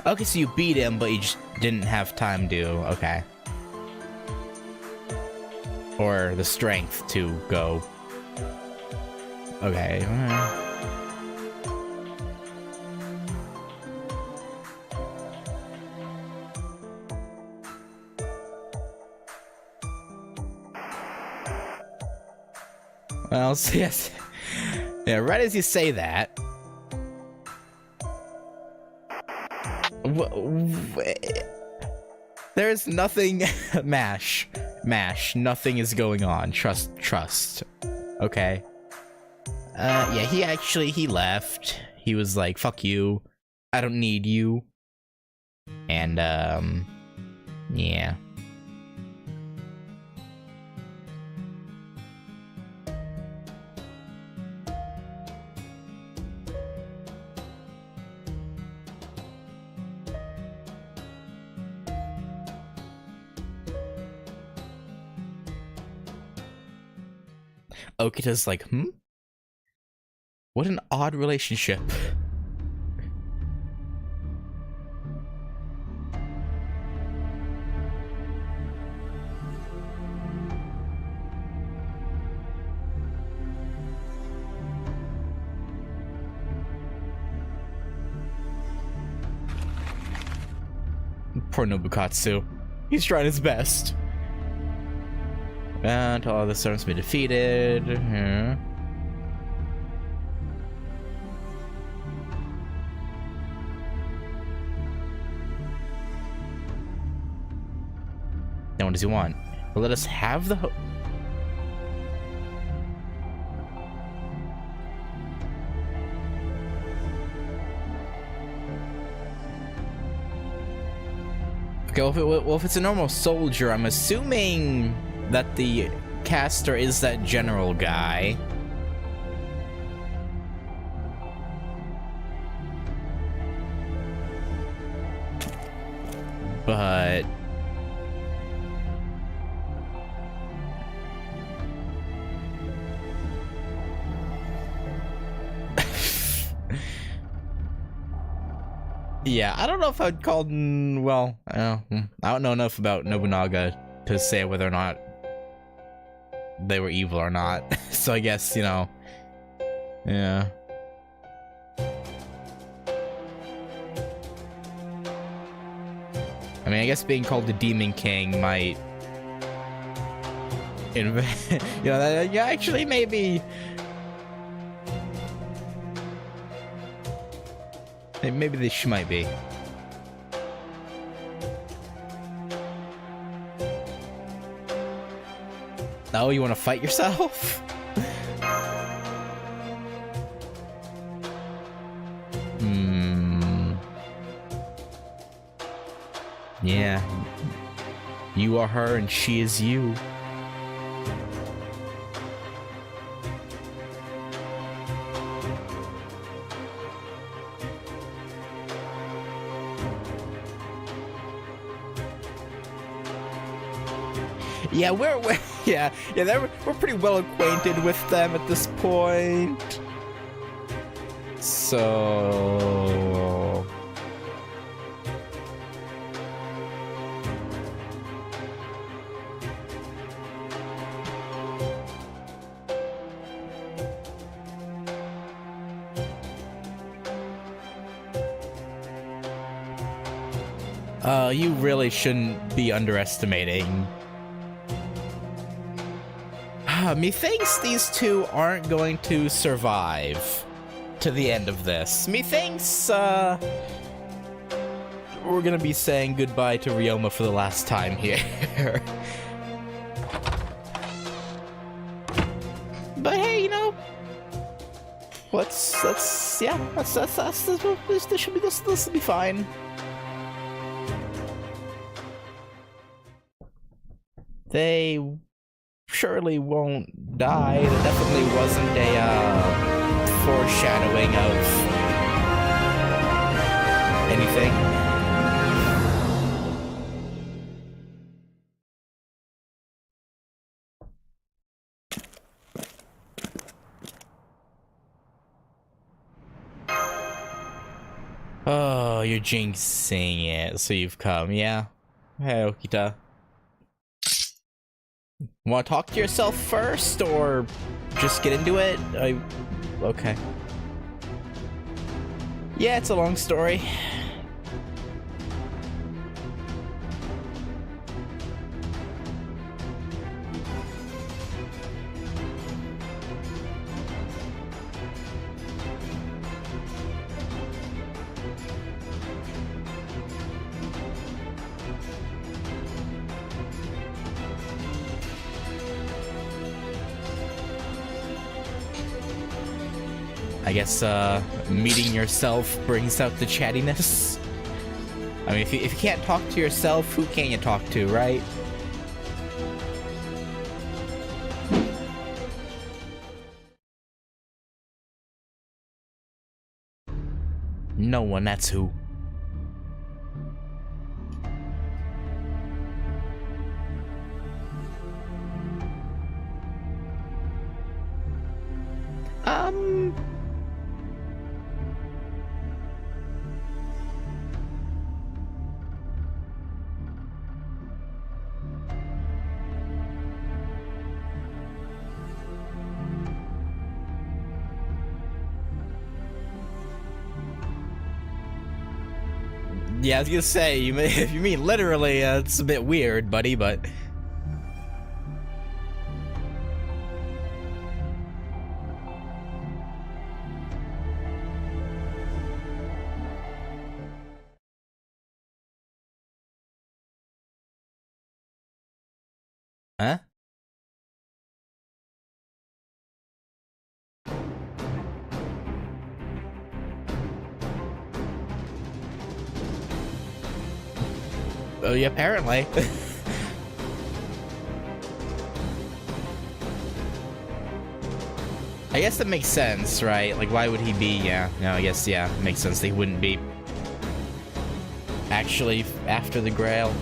Okay, so you beat him, but you just didn't have time to, okay. Or the strength to go. Okay, alright. Well, so yes. Yeah, right as you say that. There's nothing. Mash. Nothing is going on. Trust. Okay. Yeah, he left. He was like, fuck you. I don't need you. And, yeah. Okita's like, what an odd relationship. Poor Nobukatsu. He's trying his best. And all the servants be defeated. Yeah. Now what does he want? Well, let us have the okay, well, if it's a normal soldier, I'm assuming that the caster is that general guy. But yeah, I don't know if I'd call well, I don't know enough about Nobunaga to say whether or not they were evil or not. So I guess, you know, yeah. I mean, I guess being called the Demon King might, you know, yeah, actually maybe they might be. Oh, you want to fight yourself? Yeah. You are her and she is you. Yeah, we're pretty well acquainted with them at this point. So you really shouldn't be underestimating. Methinks these two aren't going to survive to the end of this. Methinks, we're gonna be saying goodbye to Ryoma for the last time here. But hey, you know, this will be fine. They surely won't die. There definitely wasn't a foreshadowing of anything. Oh, you're jinxing it, so you've come, yeah? Hey, Okita. Want to talk to yourself first, or just get into it? Okay. Yeah, it's a long story. I guess, meeting yourself brings out the chattiness. I mean, if you can't talk to yourself, who can you talk to, right? No one, that's who. Yeah, I was gonna say, if you mean literally, it's a bit weird, buddy, but... Huh? Oh, yeah, apparently. I guess that makes sense, right? Like, why would he be? Yeah, no, I guess, yeah, it makes sense that he wouldn't be actually after the Grail.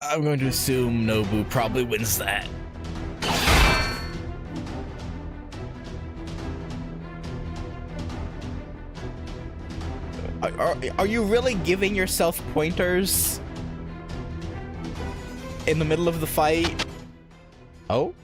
I'm going to assume Nobu probably wins that. Are you really giving yourself pointers in the middle of the fight? Oh?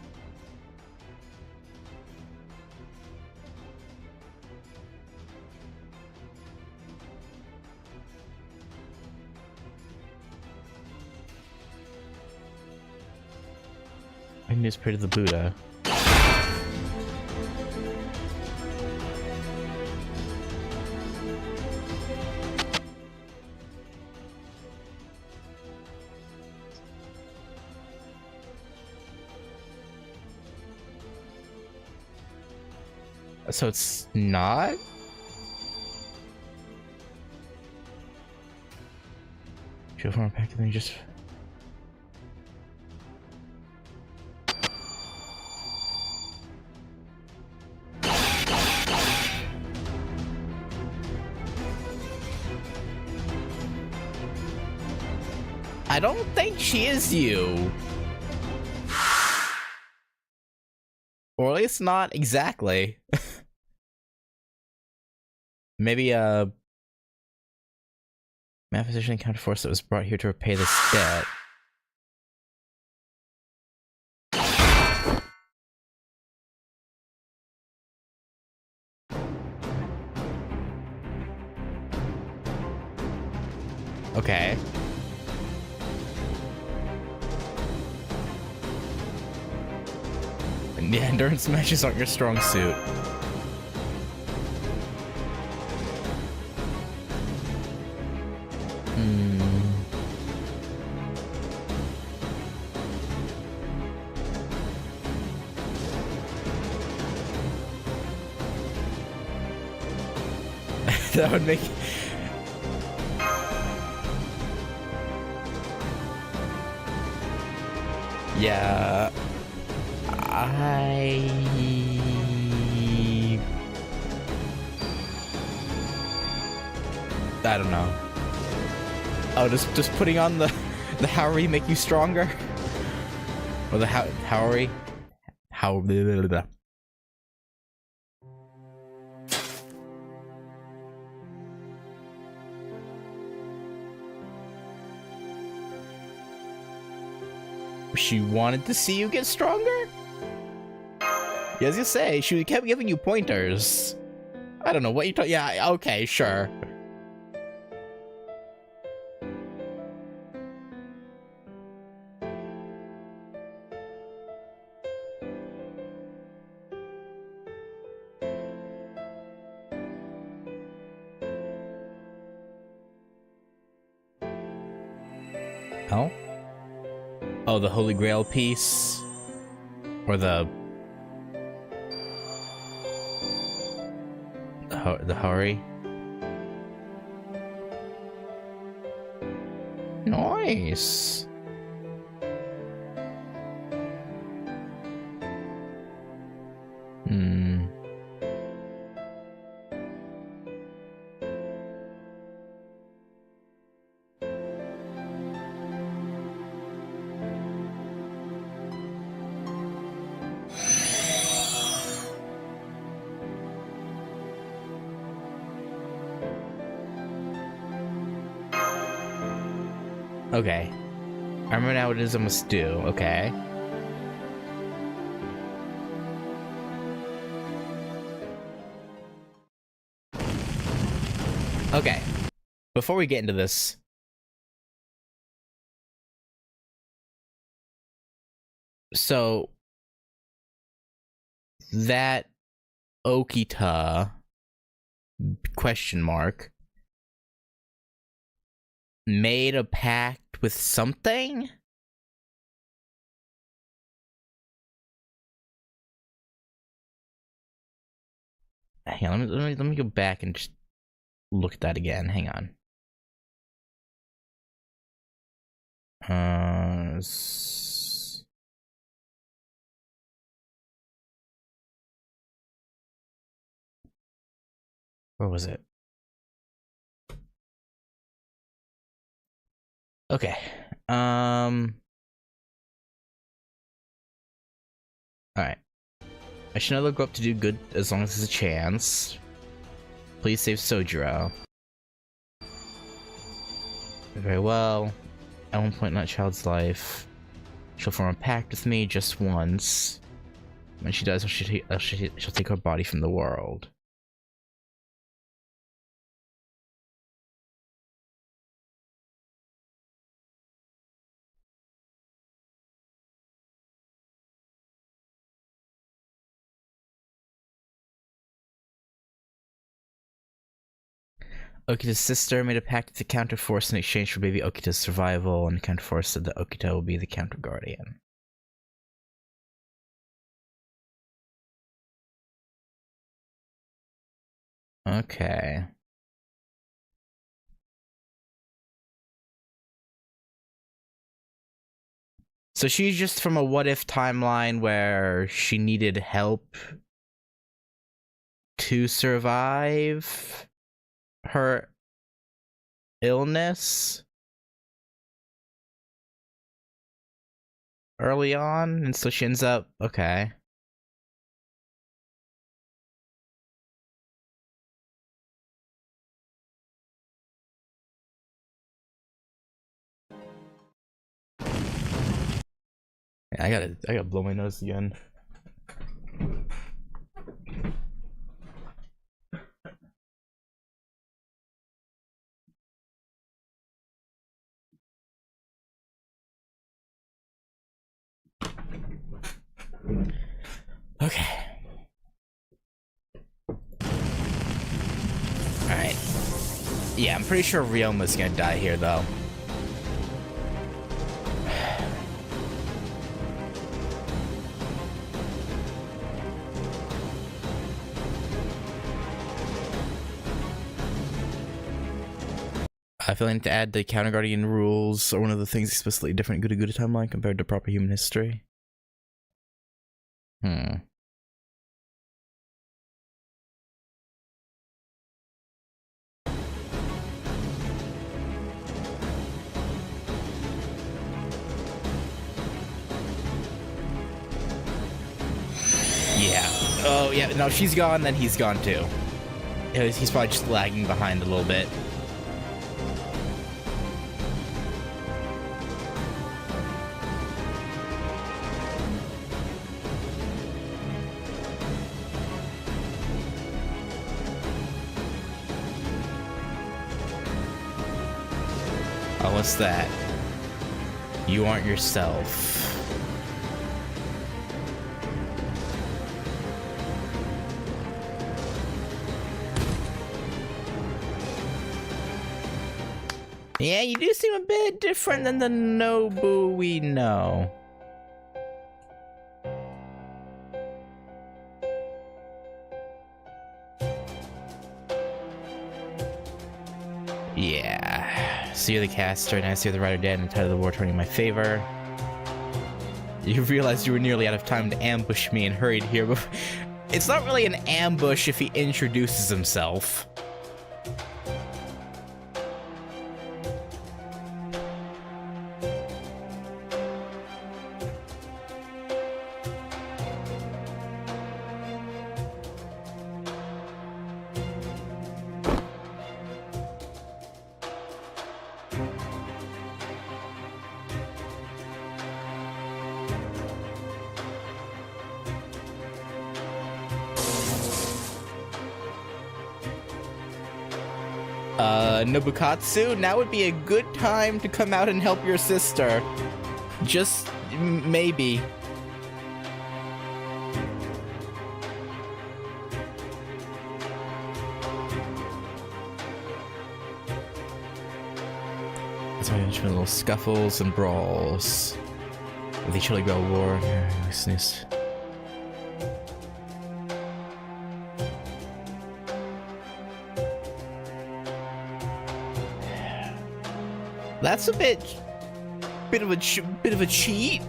I can just pray to the Buddha. So it's not? Feel more packed than just... I don't think she is you. Or at least not exactly. Maybe manifestation encounter force that was brought here to repay this debt. Okay. Yeah, endurance matches aren't your strong suit. That would make... Yeah... I don't know. Oh, just putting on the Howery make you stronger? Or the Howery? How... Blah, blah, blah. She wanted to see you get stronger? Yeah, I was gonna say, she kept giving you pointers. I don't know what you talking. Yeah, okay, sure. Oh? Oh, the Holy Grail piece? Or the Howery? Nice! Hmm. Okay. I remember now what it is I must do, okay. Okay. Before we get into this... So... That... Okita... question mark... made a pact with something? Hang on, let me go back and just look at that again. Hang on. Where was it? Okay. Alright. I should never go up to do good as long as there's a chance. Please save Sojiro. Very well. At one point in that child's life, she'll form a pact with me just once. When she does, she'll take her body from the world. Okita's sister made a pact with the Counter Force in exchange for baby Okita's survival, and the Counter Force said that Okita will be the Counter Guardian. Okay. So she's just from a what-if timeline where she needed help to survive her illness early on, and so she ends up... Okay. I gotta blow my nose again. Okay. Alright. Yeah, I'm pretty sure Ryoma's gonna die here, though. I feel like to add the Counter Guardian rules are one of the things explicitly different GudaGuda timeline compared to proper human history. Yeah. Oh, yeah. No, she's gone, then he's gone too. He's probably just lagging behind a little bit. Oh, what's that? You aren't yourself. Yeah, you do seem a bit different than the Nobu we know. Yeah. So you're the caster, and I see the rider dead, and the tide of the war turning in my favor. You realized you were nearly out of time to ambush me and hurried here, but it's not really an ambush if he introduces himself. Nobukatsu, now would be a good time to come out and help your sister. Just maybe. That's why I mentioned little scuffles and brawls. With the chilly bell war. Snooze. That's a bit of a cheat.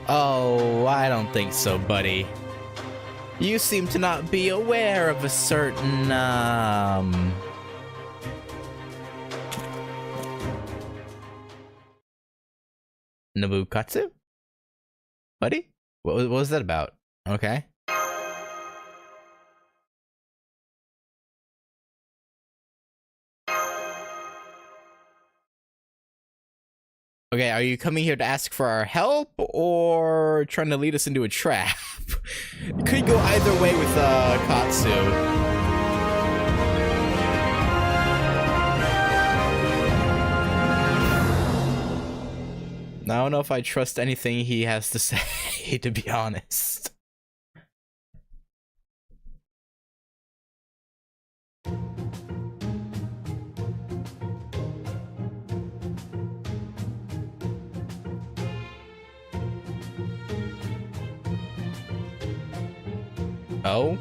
Oh, I don't think so, buddy. You seem to not be aware of a certain, Nobukatsu? Buddy? What was that about? Okay. Okay, are you coming here to ask for our help, or trying to lead us into a trap? It could go either way with, Katsu. I don't know if I trust anything he has to say, to be honest. Oh?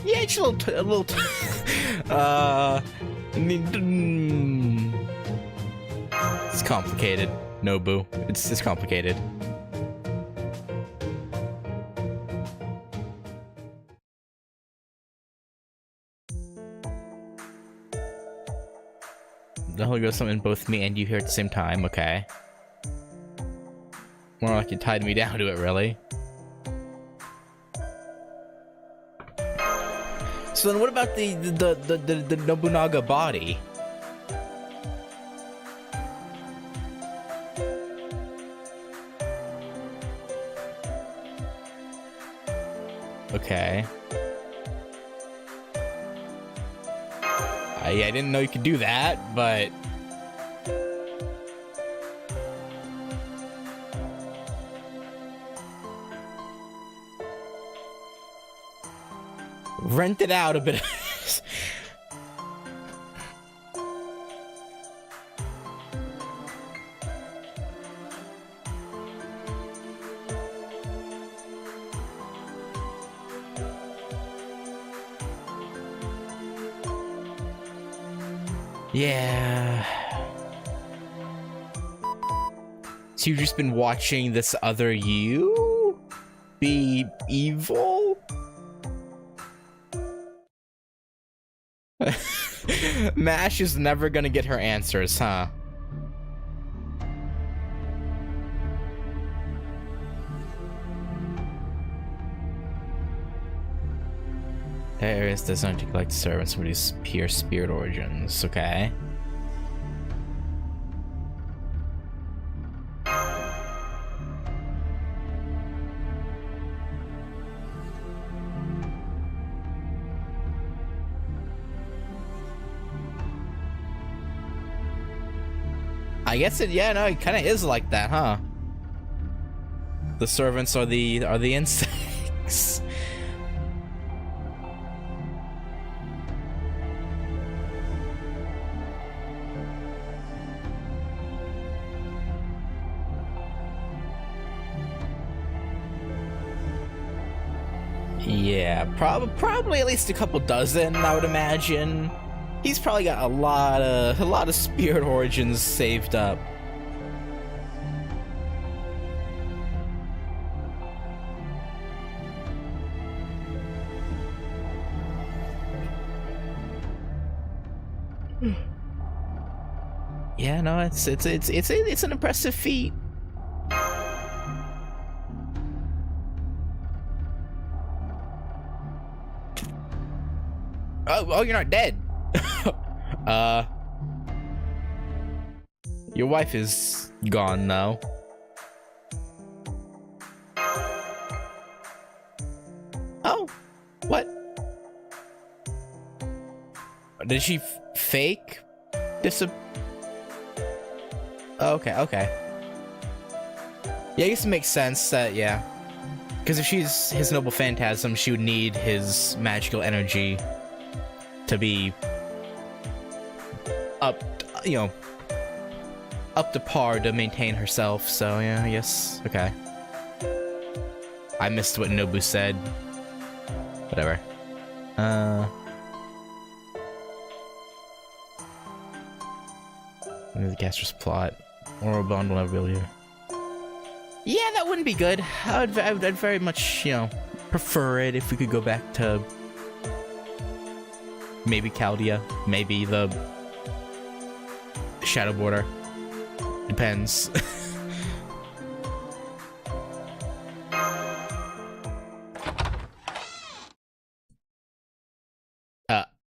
Yeah, it's a little it's complicated, Nobu. It's complicated. The Holy Ghost summoned both me and you here at the same time, okay. More like you tied me down to it, really. So then what about the Nobunaga body? Okay. I didn't know you could do that, but... Rent it out a bit. Yeah. So you've just been watching this other you be evil? Mash is never gonna get her answers, huh? There is designed to collect servants with these pure spirit origins, okay? I guess it, yeah, no, it kind of is like that, huh? The servants are the insects. Yeah, probably at least a couple dozen, I would imagine. He's probably got a lot of spirit origins saved up. Yeah, no, it's an impressive feat. Oh, you're not dead. Your wife is gone now. Oh, what? Did she fake okay. Yeah, I guess it makes sense that, yeah. Because if she's his noble phantasm, she would need his magical energy to be up, up to par to maintain herself. So yeah, I guess, okay. I missed what Nobu said. Whatever. The caster's plot. Oral bond will never be able to. Yeah, that wouldn't be good. I'd very much, prefer it if we could go back to maybe Chaldea, maybe the Shadow Border. Depends.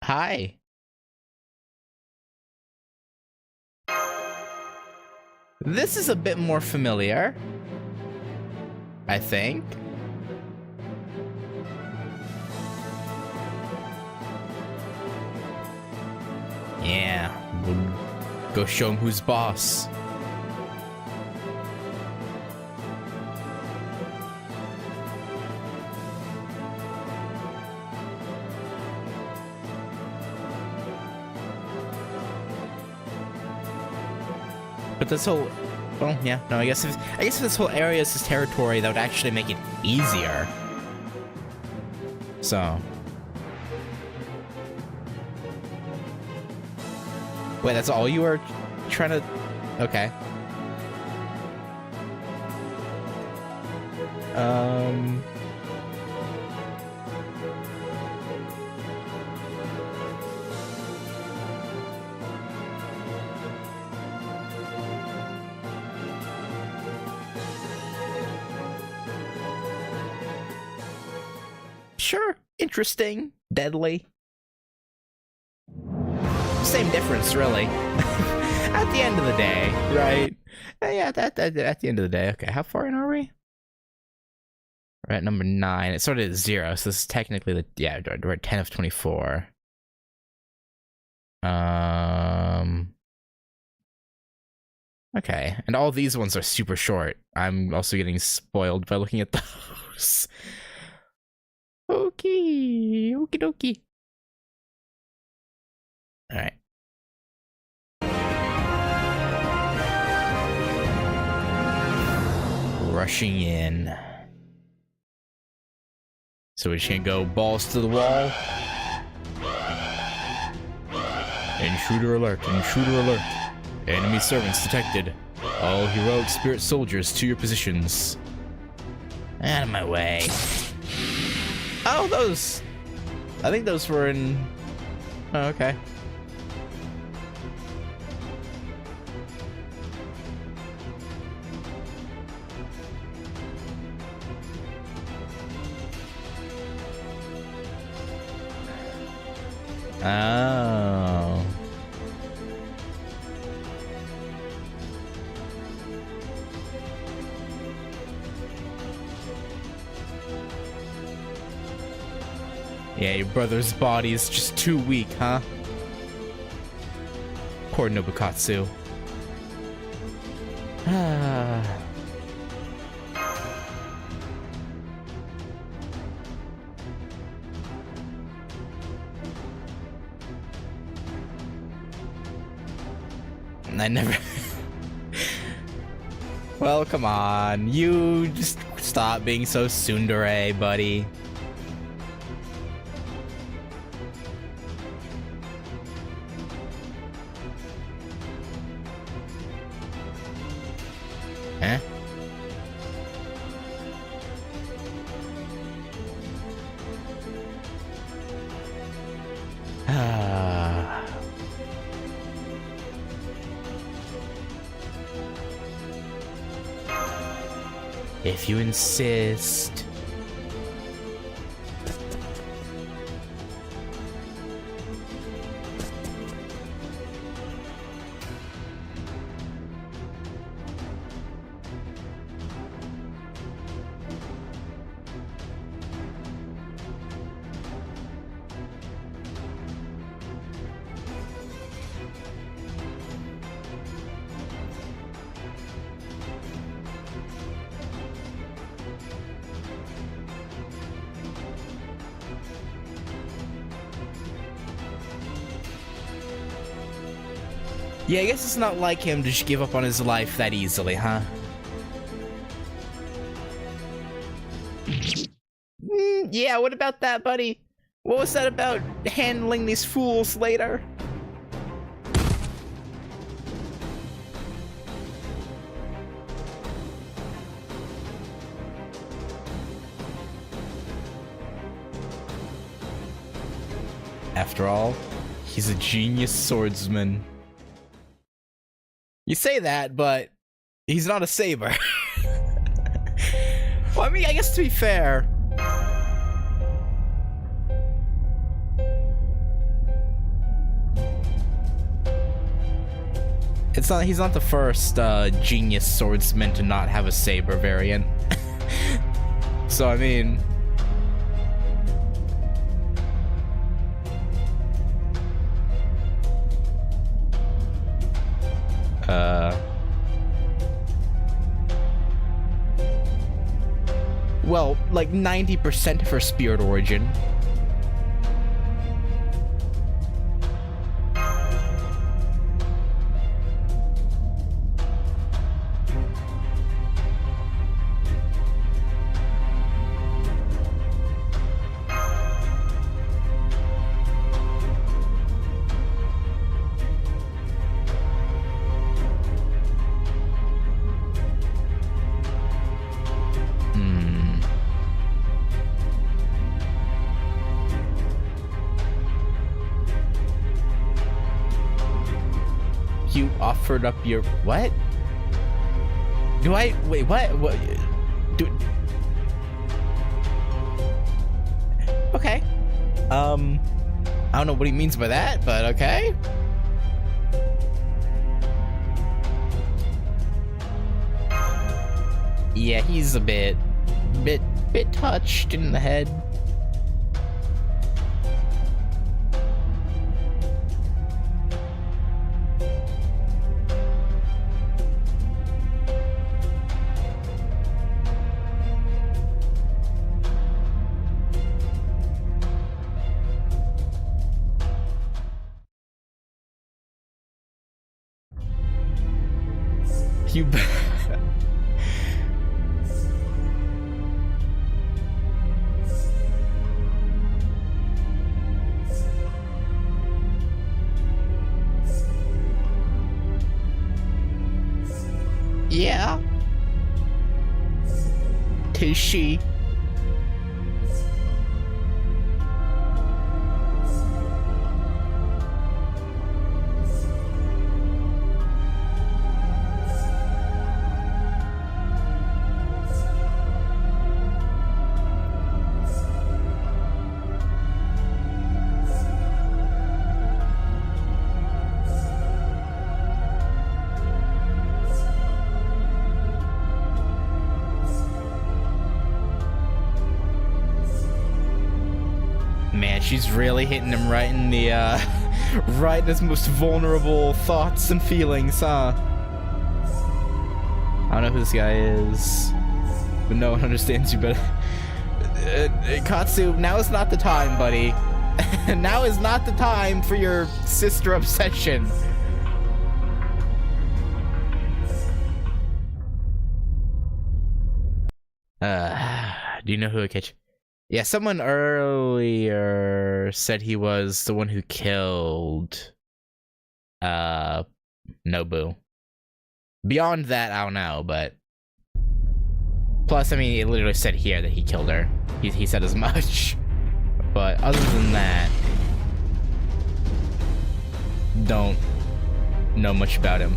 Hi. This is a bit more familiar, I think. Yeah, we'll go show him who's boss. But this whole, well, yeah, no, I guess if this whole area is his territory, that would actually make it easier. So. Wait, that's all you were trying to... Okay. Sure. Interesting. Deadly. Same difference, really. At the end of the day, right? Yeah, at the end of the day. Okay, how far in are we? We're at number 9. It started at 0, so this is technically the we're at 10 of 24. Okay, and all these ones are super short. I'm also getting spoiled by looking at those. Okay, okie dokie. Alright. Rushing in. So we're just gonna go balls to the wall. Intruder alert, intruder alert. Enemy servants detected. All heroic spirit soldiers to your positions. Out of my way. Oh, those. I think those were in... Oh, okay. Oh. Yeah, your brother's body is just too weak, huh? Poor Nobukatsu. Ah. I never... Well, come on. You just stop being so tsundere, buddy. Eh? Ah. If you insist. Yeah, I guess it's not like him to just give up on his life that easily, huh? Yeah, what about that, buddy? What was that about handling these fools later? After all, he's a genius swordsman. You say that, but he's not a saber. Well, I mean, I guess to be fair... he's not the first genius swordsman to not have a saber variant. So, I mean... Well, like 90% of her spirit origin. You offered up your... What? Do I... Wait, what? What? Okay. I don't know what he means by that, but okay. Yeah, he's a bit bit touched in the head. You yeah. Tis she. Man, she's really hitting him right in the, right in his most vulnerable thoughts and feelings, huh? I don't know who this guy is, but no one understands you better. Katsu, now is not the time, buddy. Now is not the time for your sister obsession. Do you know who Akechi? Yeah, someone earlier said he was the one who killed Nobu. Beyond that, I don't know, but plus, I mean, it literally said here that he killed her. He said as much. But other than that, don't know much about him.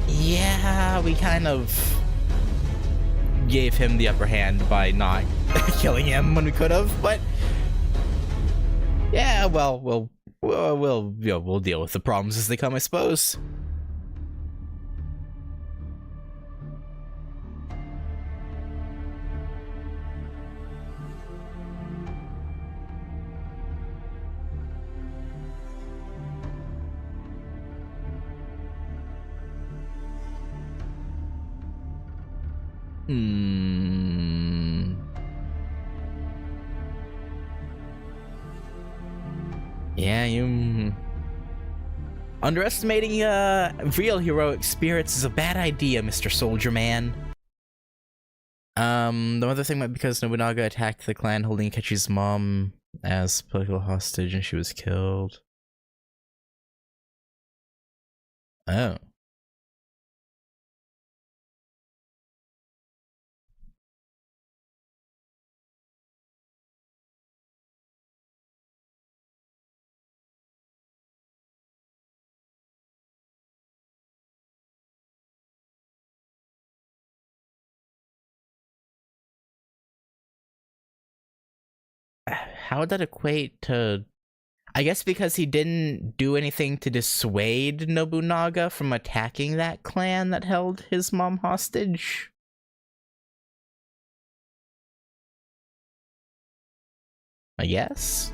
Yeah, we kind of gave him the upper hand by not killing him when we could have, but yeah, well, we'll deal with the problems as they come, I suppose. Yeah, you... Underestimating real heroic spirits is a bad idea, Mr. Soldier Man. The other thing might be because Nobunaga attacked the clan holding Akechi's mom as political hostage and she was killed. Oh. How would that equate to... I guess because he didn't do anything to dissuade Nobunaga from attacking that clan that held his mom hostage? I guess?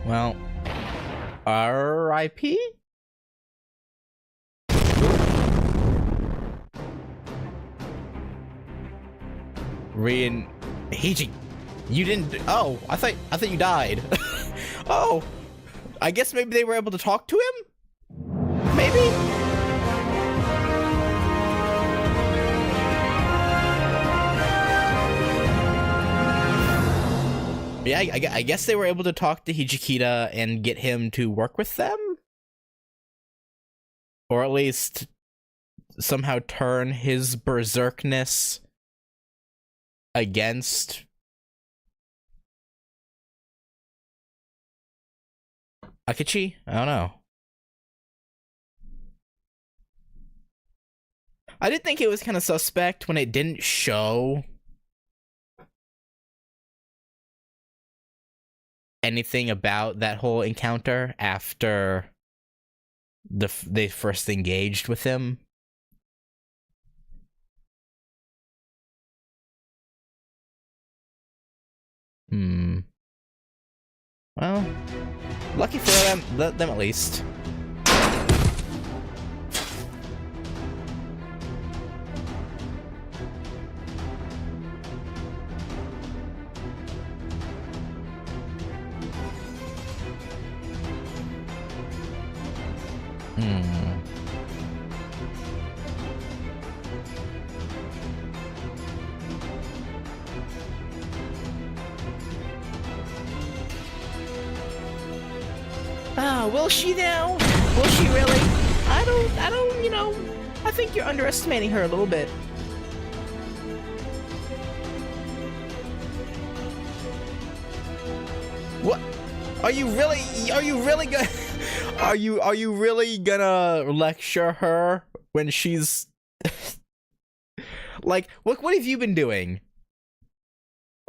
Well, R.I.P.? Heiji, you didn't... Oh, I thought you died. Oh, I guess maybe they were able to talk to him? Maybe? Yeah, I guess they were able to talk to Hijikita and get him to work with them? Or at least somehow turn his berserkness against Akechi? I don't know. I did think it was kind of suspect when it didn't show anything about that whole encounter after they first engaged with him. Well, lucky for them at least. Will she now? Will she really? I don't, you know, I think you're underestimating her a little bit. What? Are you really gonna are you really gonna lecture her when she's like, what have you been doing?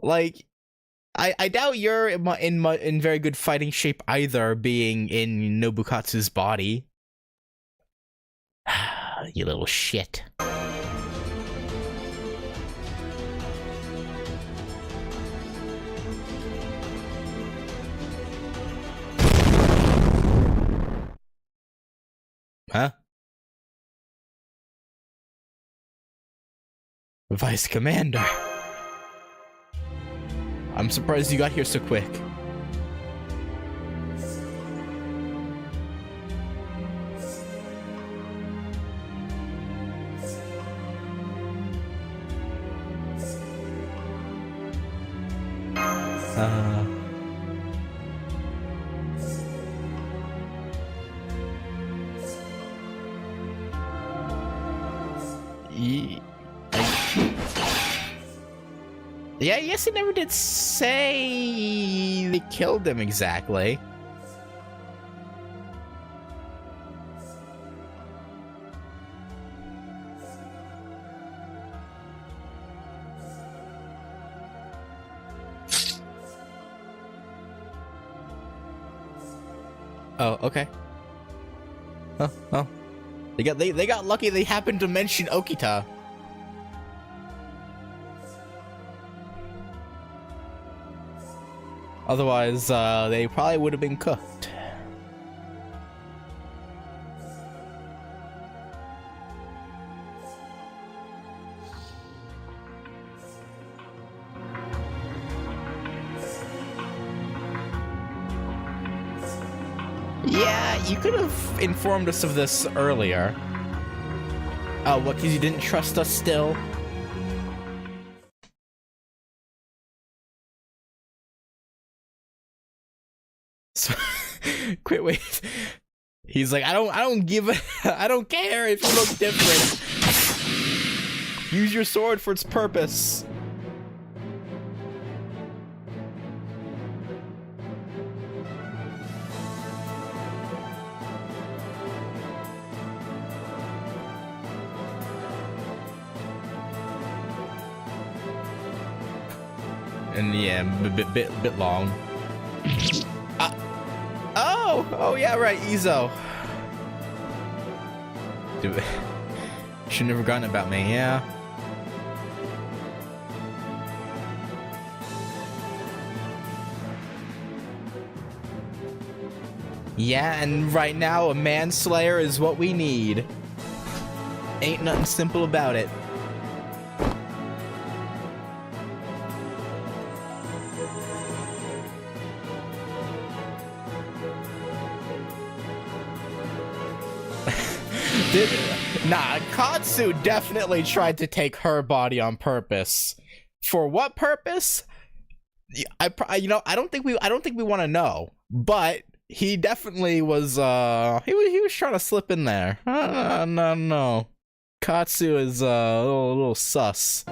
Like, I doubt you're in very good fighting shape either, being in Nobukatsu's body. You little shit. Huh? Vice Commander. I'm surprised you got here so quick. Yeah, I guess he never did say they killed him exactly. Oh, okay. Oh. They got lucky they happened to mention Okita. Otherwise, they probably would have been cooked. Yeah, you could have informed us of this earlier. Oh, what, because you didn't trust us still? Quit, wait. He's like, I don't give a I don't care if you look different. Use your sword for its purpose. And yeah, bit long. Oh yeah, right, Izo. Dude, should never forgotten about me, yeah. Yeah, and right now a manslayer is what we need. Ain't nothing simple about it. Nah, Katsu definitely tried to take her body on purpose. For what purpose? I don't think we want to know. But he definitely was. He was trying to slip in there. No. Katsu is a little sus.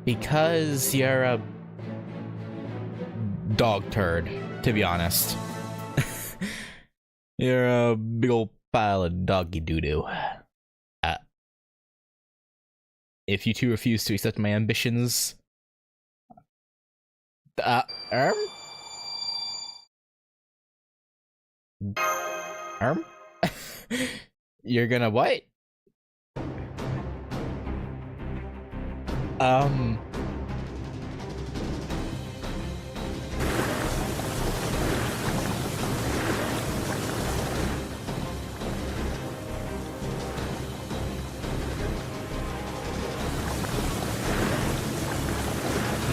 Because you're a dog turd, to be honest. You're a big old pile of doggy doo-doo. If you two refuse to accept my ambitions... You're gonna what?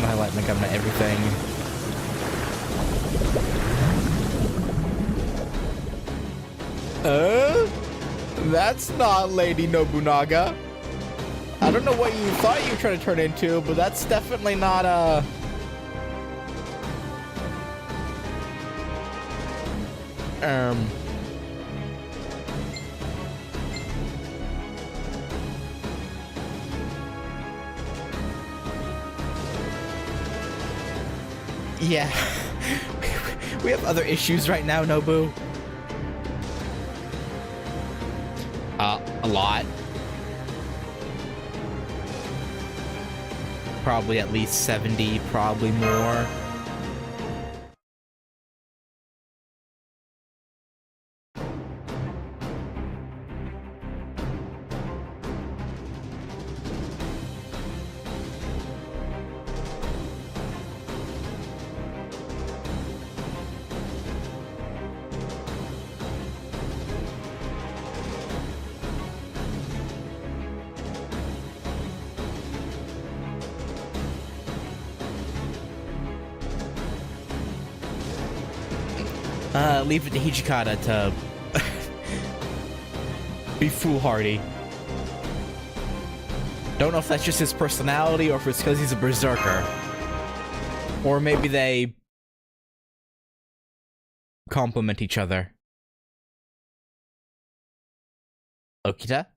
I like my gun and everything. That's not Lady Nobunaga. I don't know what you thought you were trying to turn into, but that's definitely not Yeah. We have other issues right now, Nobu. A lot. Probably at least 70, probably more. Leave it to Hijikata to be foolhardy. Don't know if that's just his personality or if it's because he's a berserker. Or maybe they complement each other. Okita?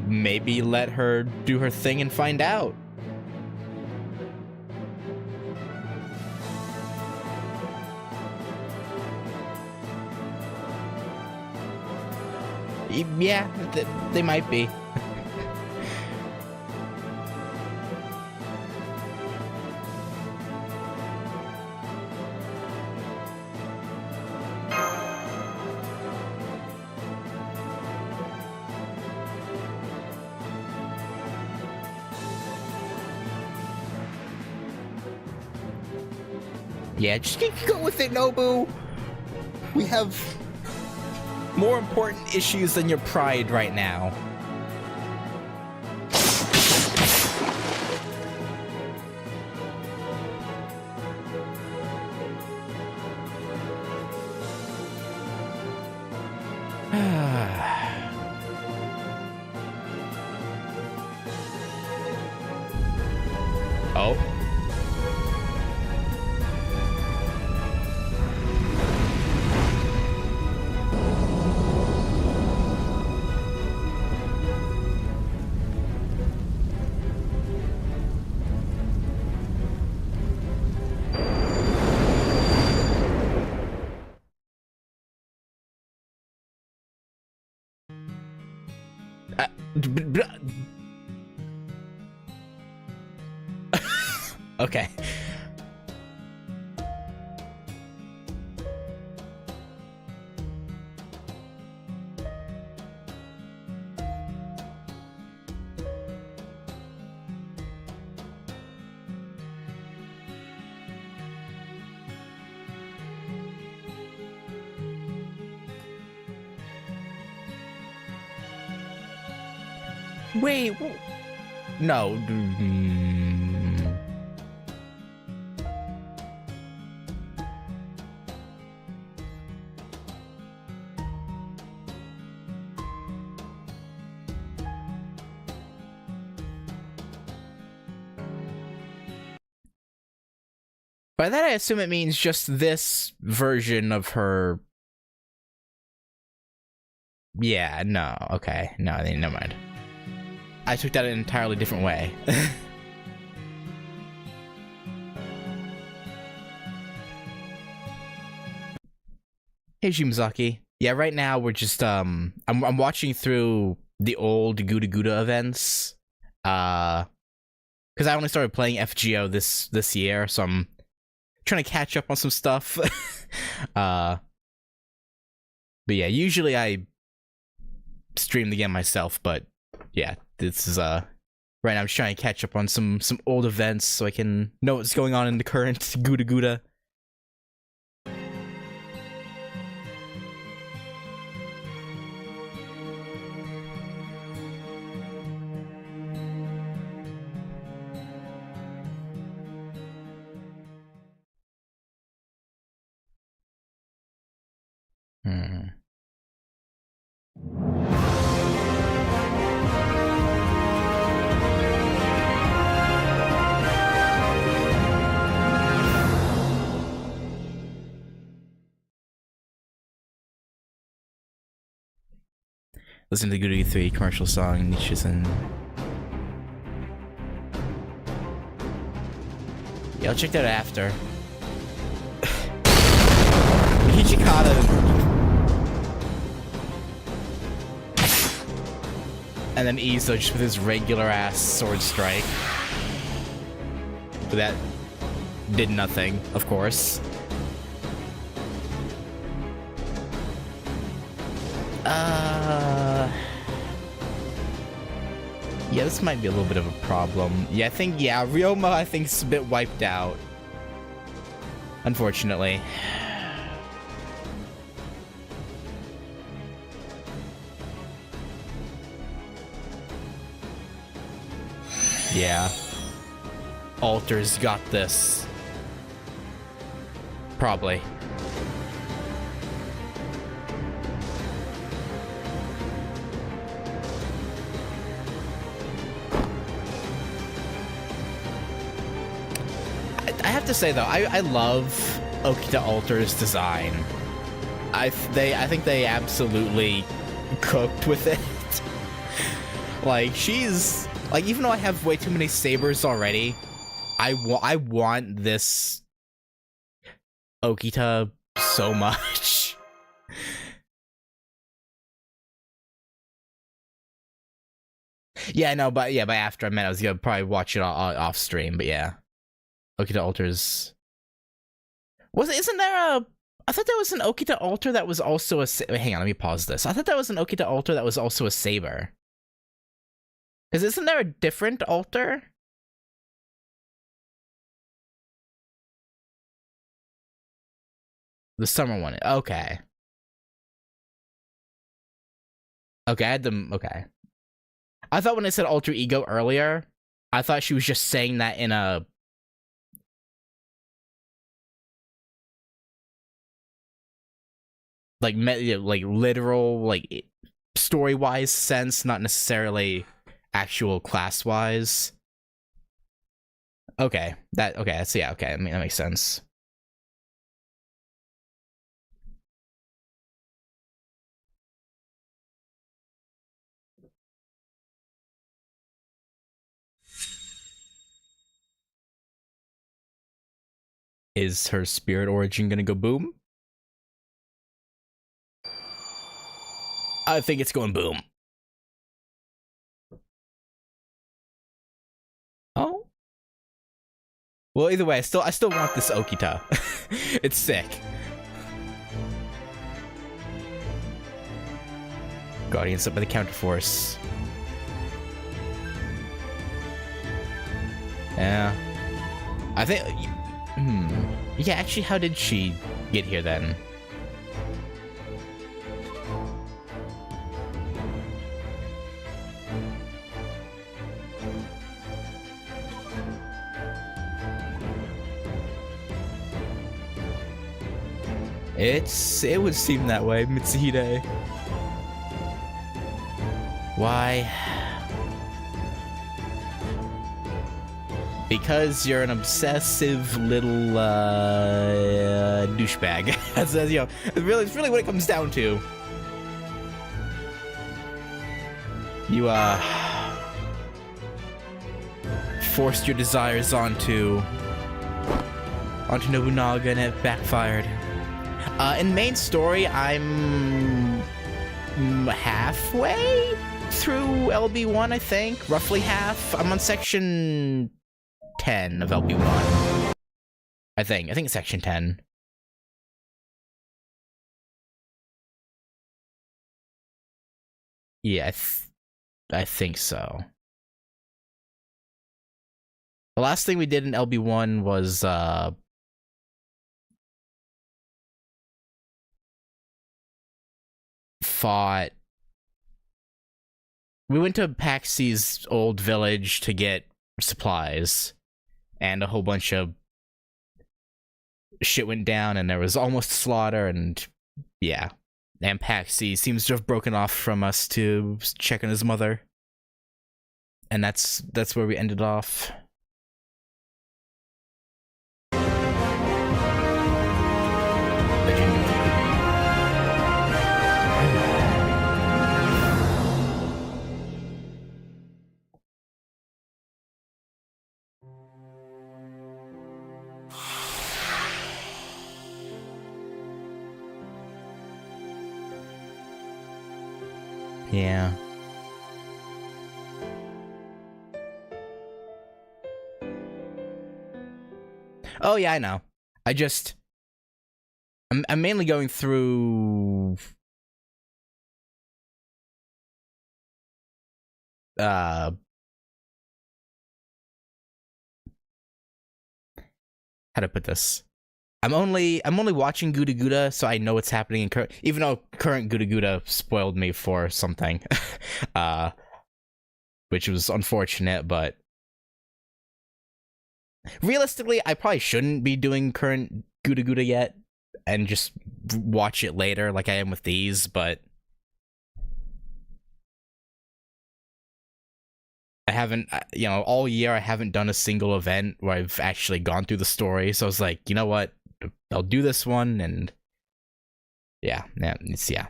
Maybe let her do her thing and find out. Yeah, they might be. Yeah, just go with it, Nobu. We have more important issues than your pride right now. Oh. Okay. Wait, no. By that, I assume it means just this version of her Yeah, no, okay. No, never mind. I took that an entirely different way. Hey, Shimazaki. Yeah, right now we're just, I'm watching through the old GudaGuda events. Because I only started playing FGO this year, so I'm trying to catch up on some stuff. But yeah, usually I stream the game myself, but yeah, this is right now I'm just trying to catch up on some old events so I can know what's going on in the current GudaGuda. Listen to the GudaGuda 3 commercial song, Niches and... Yeah, I'll check that after. Hichikata... And then Izo just with his regular-ass sword strike. But that did nothing, of course. Yeah, this might be a little bit of a problem. Yeah, Ryoma, I think, is a bit wiped out. Unfortunately. Yeah. Alter's got this. Probably. I have to say though, I love Okita Alter's design. I think they absolutely cooked with it. Like, she's like, even though I have way too many sabers already, I want this Okita so much. Yeah, no, but yeah, by after I meant I was gonna probably watch it off stream, but yeah. Okita Alters. Isn't there a... I thought there was an Okita Alter that was also a... Hang on, let me pause this. I thought there was an Okita Alter that was also a saber. Because isn't there a different altar? The summer one. Okay. Okay, I had them... Okay. I thought when I said alter ego earlier, I thought she was just saying that in a... like literal, like, story-wise sense, not necessarily actual class-wise. Okay, that's, yeah, okay, I mean, that makes sense. Is her spirit origin gonna go boom? I think it's going boom. Oh? Well, either way, I still want this Okita. It's sick. Guardians up by the counterforce. Yeah. I think... Yeah, actually, how did she get here then? It would seem that way, Mitsuhide. Why? Because you're an obsessive little douchebag. That's, you know, it's really what it comes down to. You, forced your desires onto Nobunaga and it backfired. In main story, I'm halfway through LB1, I think. Roughly half. I'm on section 10 of LB1. I think it's section 10. Yeah, I think so. The last thing we did in LB1 was, we went to Paxi's old village to get supplies, and a whole bunch of shit went down, and there was almost slaughter, and yeah. And Paxi seems to have broken off from us to check on his mother. And that's where we ended off. Yeah. Oh yeah, I know. I'm mainly going through how to put this. I'm only watching GudaGuda, so I know what's happening in current. Even though current GudaGuda spoiled me for something, which was unfortunate. But realistically, I probably shouldn't be doing current GudaGuda yet, and just watch it later, like I am with these. But I haven't, you know, all year I haven't done a single event where I've actually gone through the story. So I was like, you know what? I'll do this one, and yeah, it's yeah.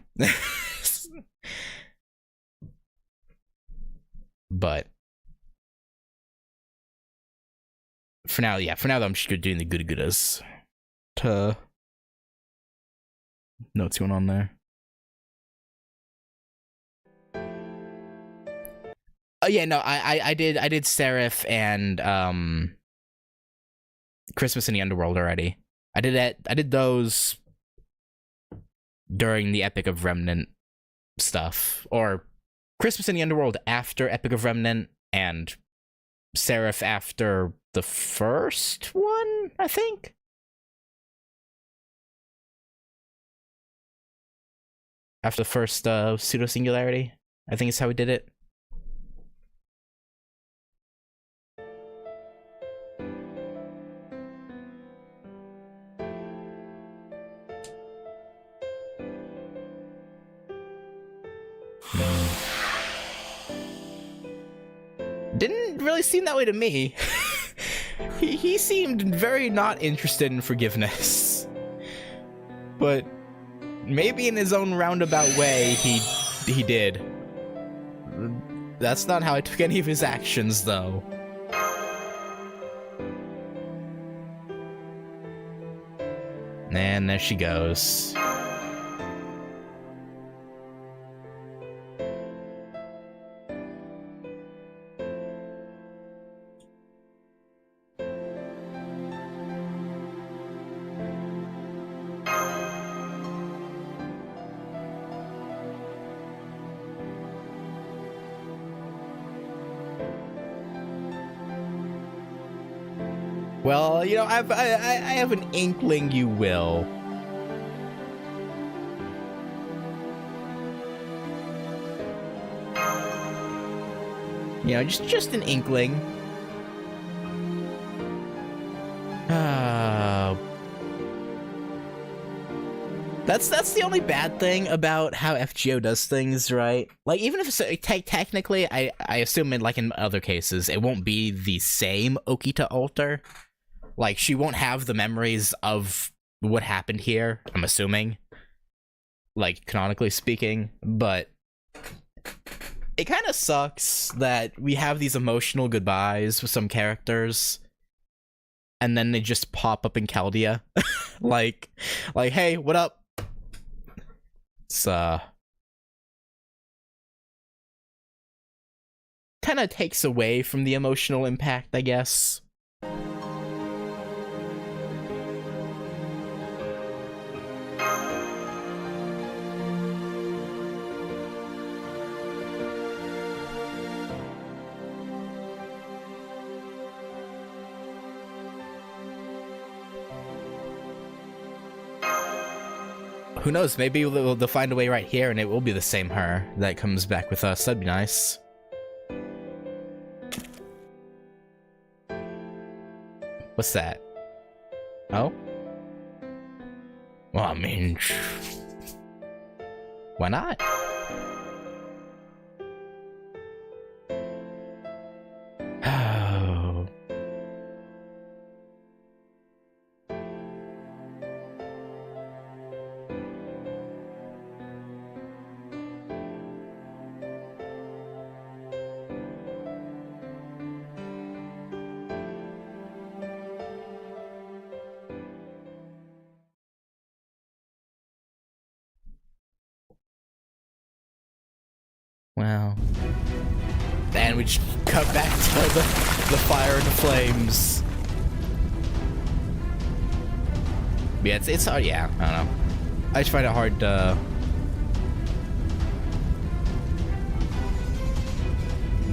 But for now, yeah, though, I'm just doing the GudaGudas. To know what's going on there. Oh yeah, no, I did Seraph and Christmas in the Underworld already. I did those during the Epic of Remnant stuff, or Christmas in the Underworld after Epic of Remnant, and Seraph after the first one, I think. After the first pseudo singularity, I think is how we did it. Didn't really seem that way to me. he seemed very not interested in forgiveness. But maybe in his own roundabout way, he did. That's not how I took any of his actions, though. And there she goes. Well, you know, I have an inkling you will. You know, just an inkling. That's the only bad thing about how FGO does things, right? Like, even if it's technically, I assume in other cases, it won't be the same Okita altar. Like, she won't have the memories of what happened here, I'm assuming. Like, canonically speaking. But it kind of sucks that we have these emotional goodbyes with some characters, and then they just pop up in Chaldea. like, hey, what up? It's, kind of takes away from the emotional impact, I guess. Who knows, maybe they'll find a way right here and it will be the same her that comes back with us. That'd be nice. What's that? Oh? Well, I mean... why not? Oh... Well, and we just cut back to the fire and the flames. Yeah, it's hard. Yeah, I don't know. I just find it hard to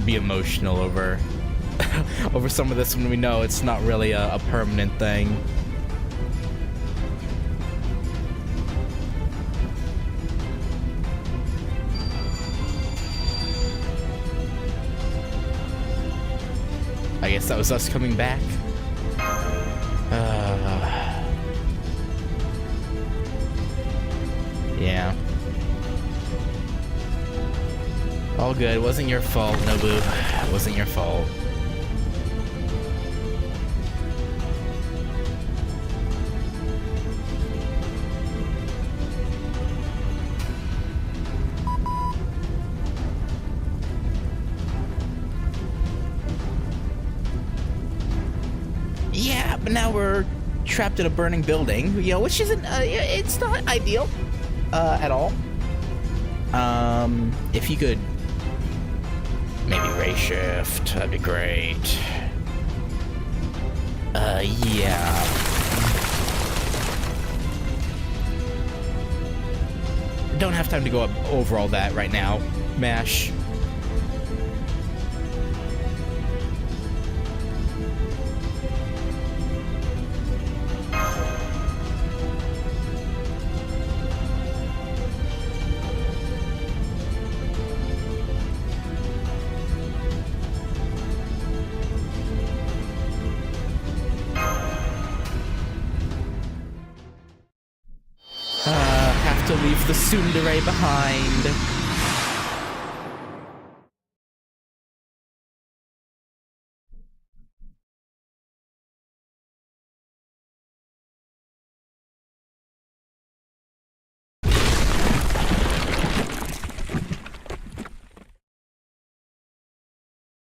be emotional over over some of this when we know it's not really a permanent thing. I guess that was us coming back. Yeah. All good. It wasn't your fault, Nobu. It wasn't your fault. Yeah, but now we're trapped in a burning building, you know, which isn't, it's not ideal, at all. If you could maybe ray shift, that'd be great. Yeah. Don't have time to go over all that right now, Mash. Have to leave the tsundere behind.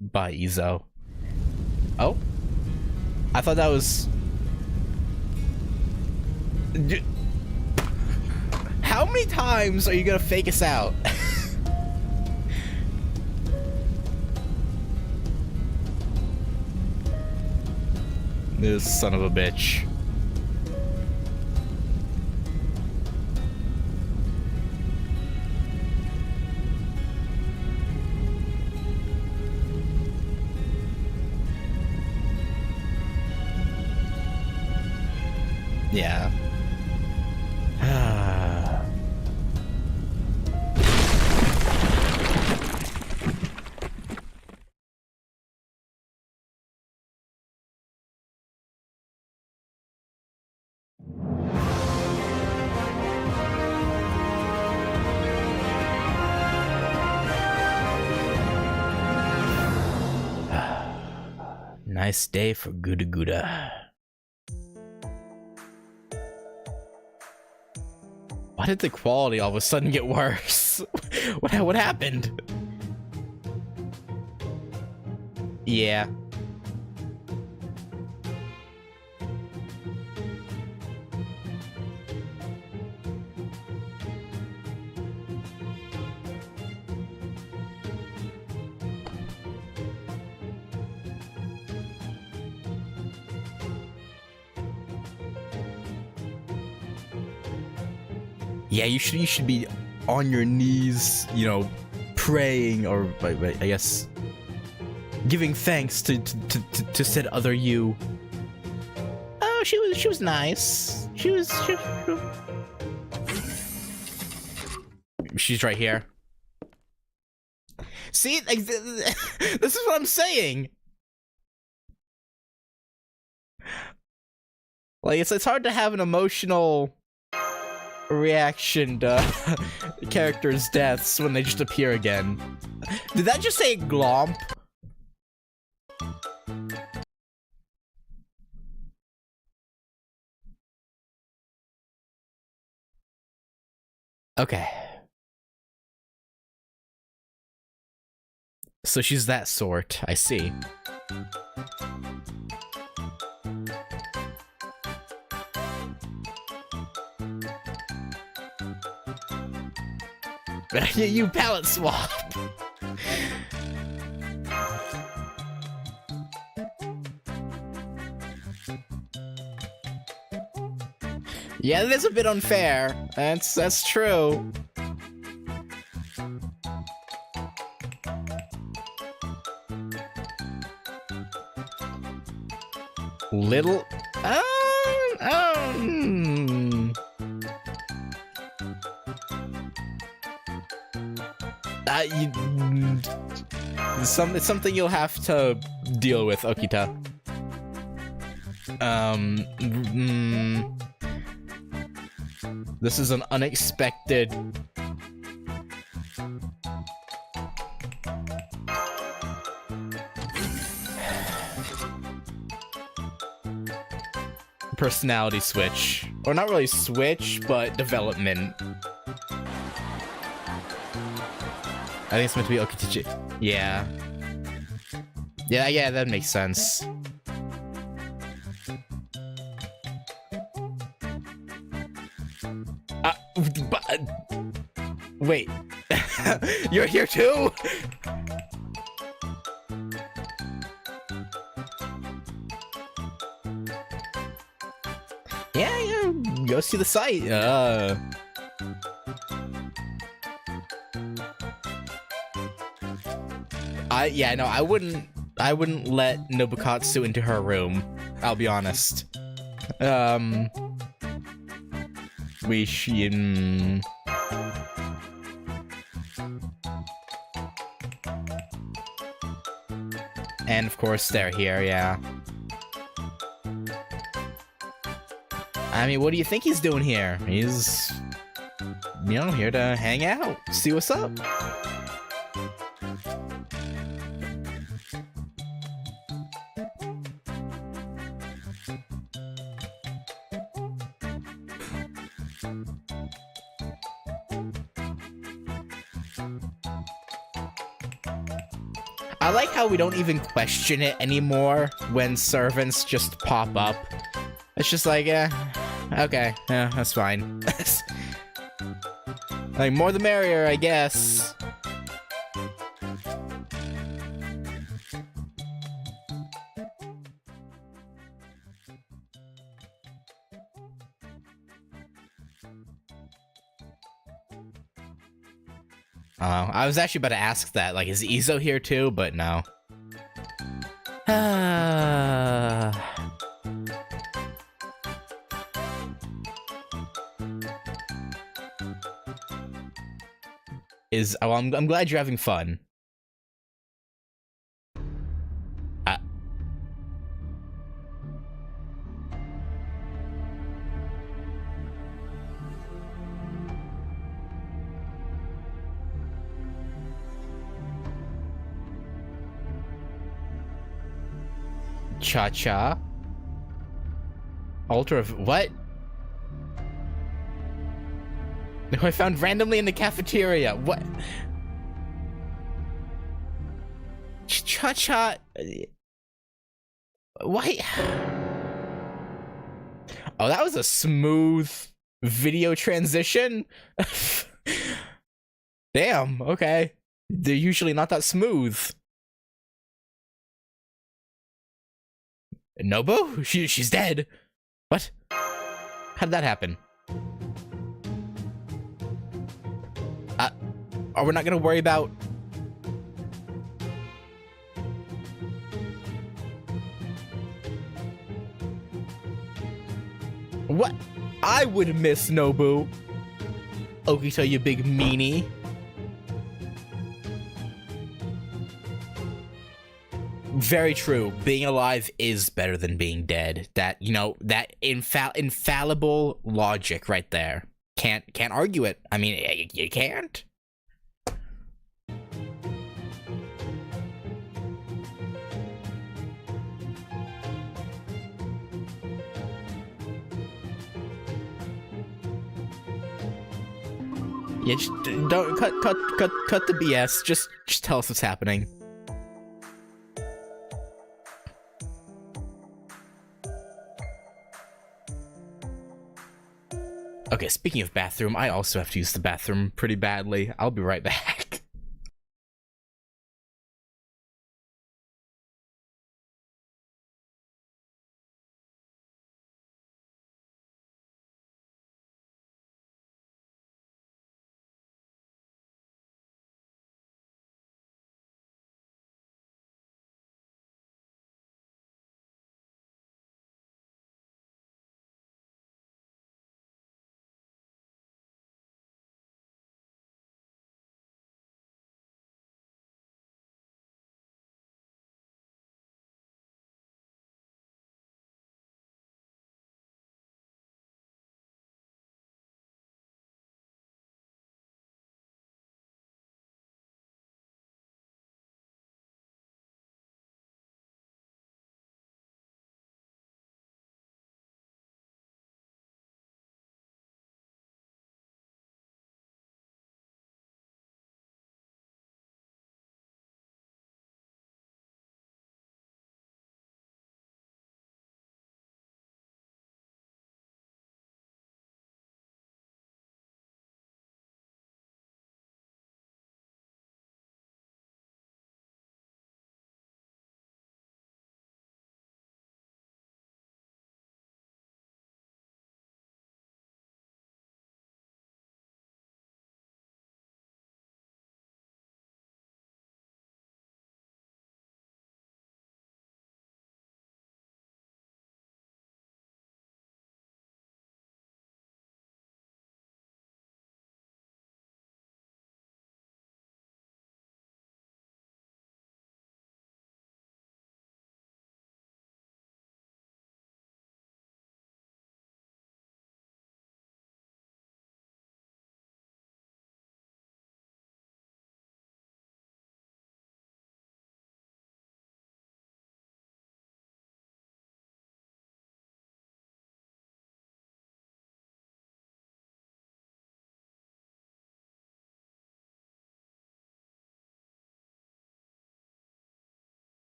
By Izo. Oh? I thought that was... How many times are you gonna fake us out? This son of a bitch. Yeah. Nice day for GudaGuda. Why did the quality all of a sudden get worse? What happened? Yeah. Yeah, you should be on your knees, you know, praying, or I guess giving thanks to said other you. Oh, she was nice. She's right here. See, like, this is what I'm saying. Like, it's hard to have an emotional reaction to characters' deaths when they just appear again. Did that just say glomp? Okay. So she's that sort, I see. You palette swap. Yeah, that's a bit unfair. That's true. Little. It's something you'll have to deal with, Okita. This is an unexpected. Personality switch. Or not really switch, but development. I think it's meant to be Okitichi. Yeah. Yeah, that makes sense. Wait. You're here too? Yeah, go see the site. I wouldn't let Nobukatsu into her room. I'll be honest. And of course they're here, yeah. I mean, what do you think he's doing here? He's, you know, here to hang out, see what's up. I like how we don't even question it anymore when servants just pop up. It's just like, okay, yeah, that's fine. Like, more the merrier, I guess. I was actually about to ask that, like, is Izo here too? But no. I'm glad you're having fun. Cha-cha? Altar of what? Who I found randomly in the cafeteria. What? Cha-Cha... Why? Oh, that was a smooth video transition? Damn, okay. They're usually not that smooth. Nobu? She's dead. What? How did that happen? Are we not gonna worry about... What? I would miss Nobu. Okito, you big meanie. Very true. Being alive is better than being dead. That, you know, that infallible logic right there. Can't argue it. I mean, you can't. Yeah, just don't cut the BS. Just tell us what's happening. Okay, speaking of bathroom, I also have to use the bathroom pretty badly. I'll be right back.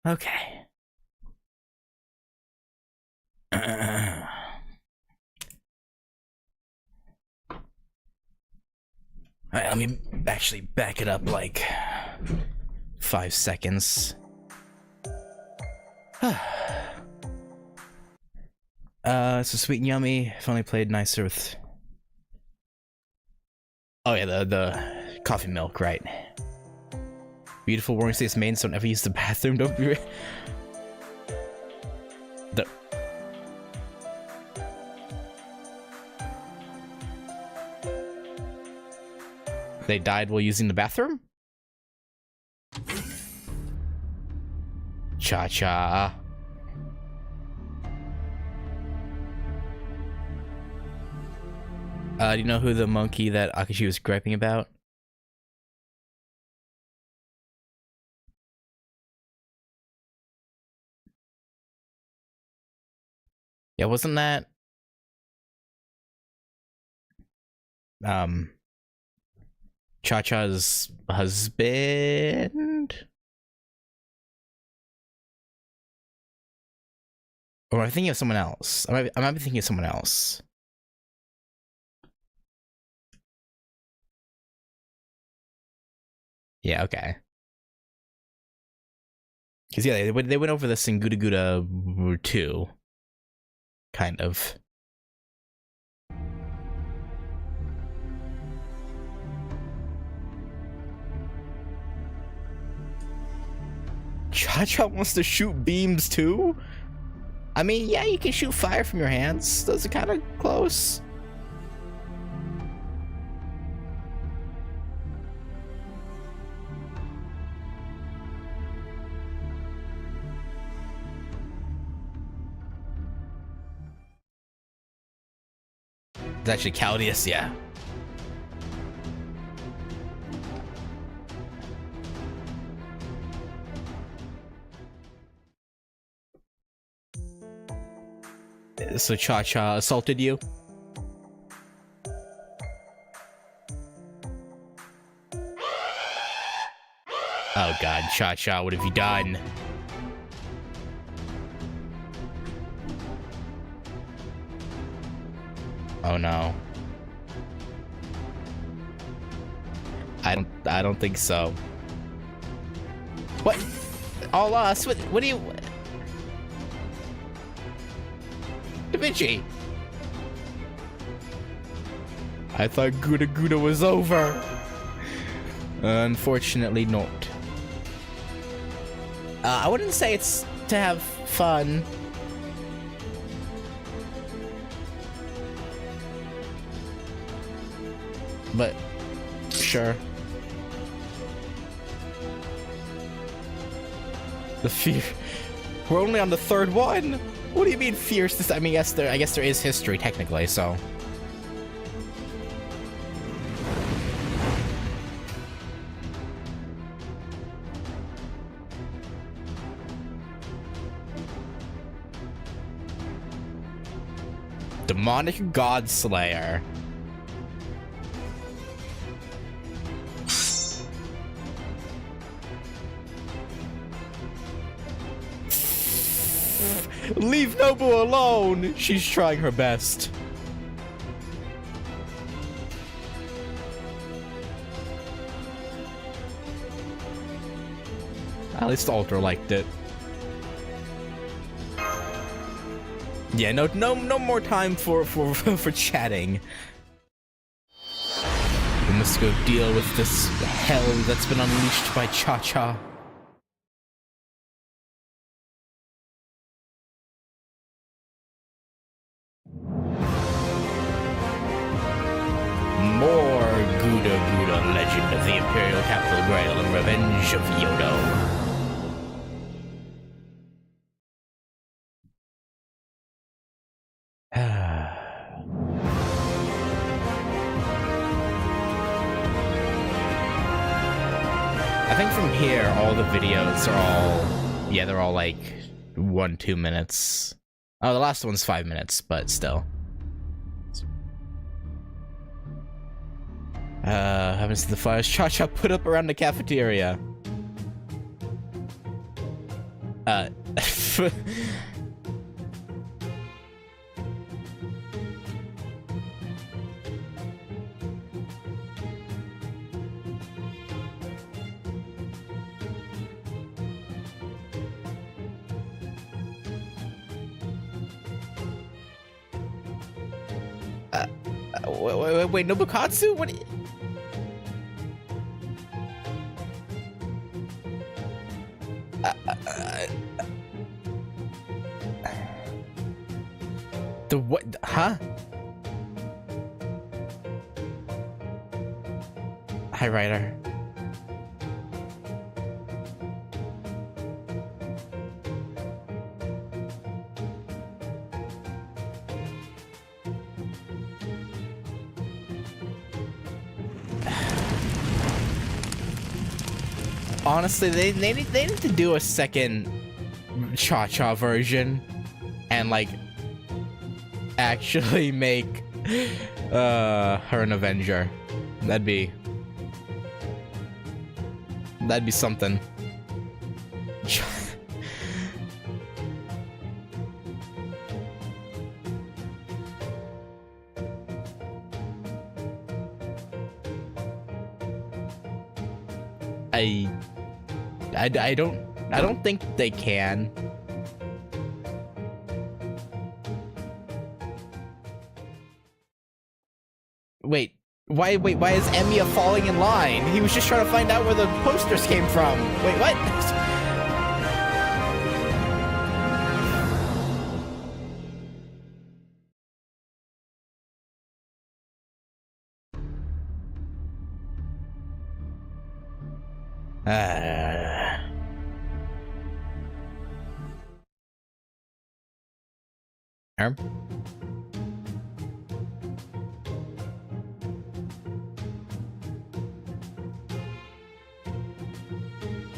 Okay. Alright, let me actually back it up like 5 seconds. So sweet and yummy. If only played nicer with... Oh yeah, the coffee milk, right. Beautiful Warring States maidens don't ever use the bathroom, don't be... They died while using the bathroom? Cha-cha. Do you know who the monkey that Akashi was griping about? Yeah, wasn't that... Cha-Cha's husband? Or am I thinking of someone else? I might be thinking of someone else. Yeah, okay. Because, yeah, they went over this in GudaGuda 2. Kind of. Cha-Cha wants to shoot beams too? I mean, yeah, you can shoot fire from your hands. Those are kind of close. It's actually Caldius, yeah. So Cha-Cha assaulted you? Oh god, Cha-Cha, what have you done? Oh no. I don't think so. What? All us? What do you... Da Vinci! I thought GudaGuda was over. Unfortunately not. I wouldn't say it's to have fun. But, sure. The fear. We're only on the third one. What do you mean fierce? I mean, yes, I guess there is history technically, so. Demonic Godslayer. Leave Nobu alone! She's trying her best. At least the altar liked it. Yeah, no more time for chatting. We must go deal with this hell that's been unleashed by Cha-Cha. More GudaGuda, Legend of the Imperial Capital Grail and Revenge of Yodo. I think from here, all the videos are all... Yeah, they're all like 1-2 minutes. Oh, the last one's 5 minutes, but still. Happens to the fires Cha-Cha put up around the cafeteria. Wait, Nobukatsu? What? The what? Huh? Hi, Ryder. Honestly, they need to do a second Cha-Cha version and like actually make her an Avenger. That'd be That'd be something. I don't think they can. Wait, why is Emiya falling in line? He was just trying to find out where the posters came from. Wait, what?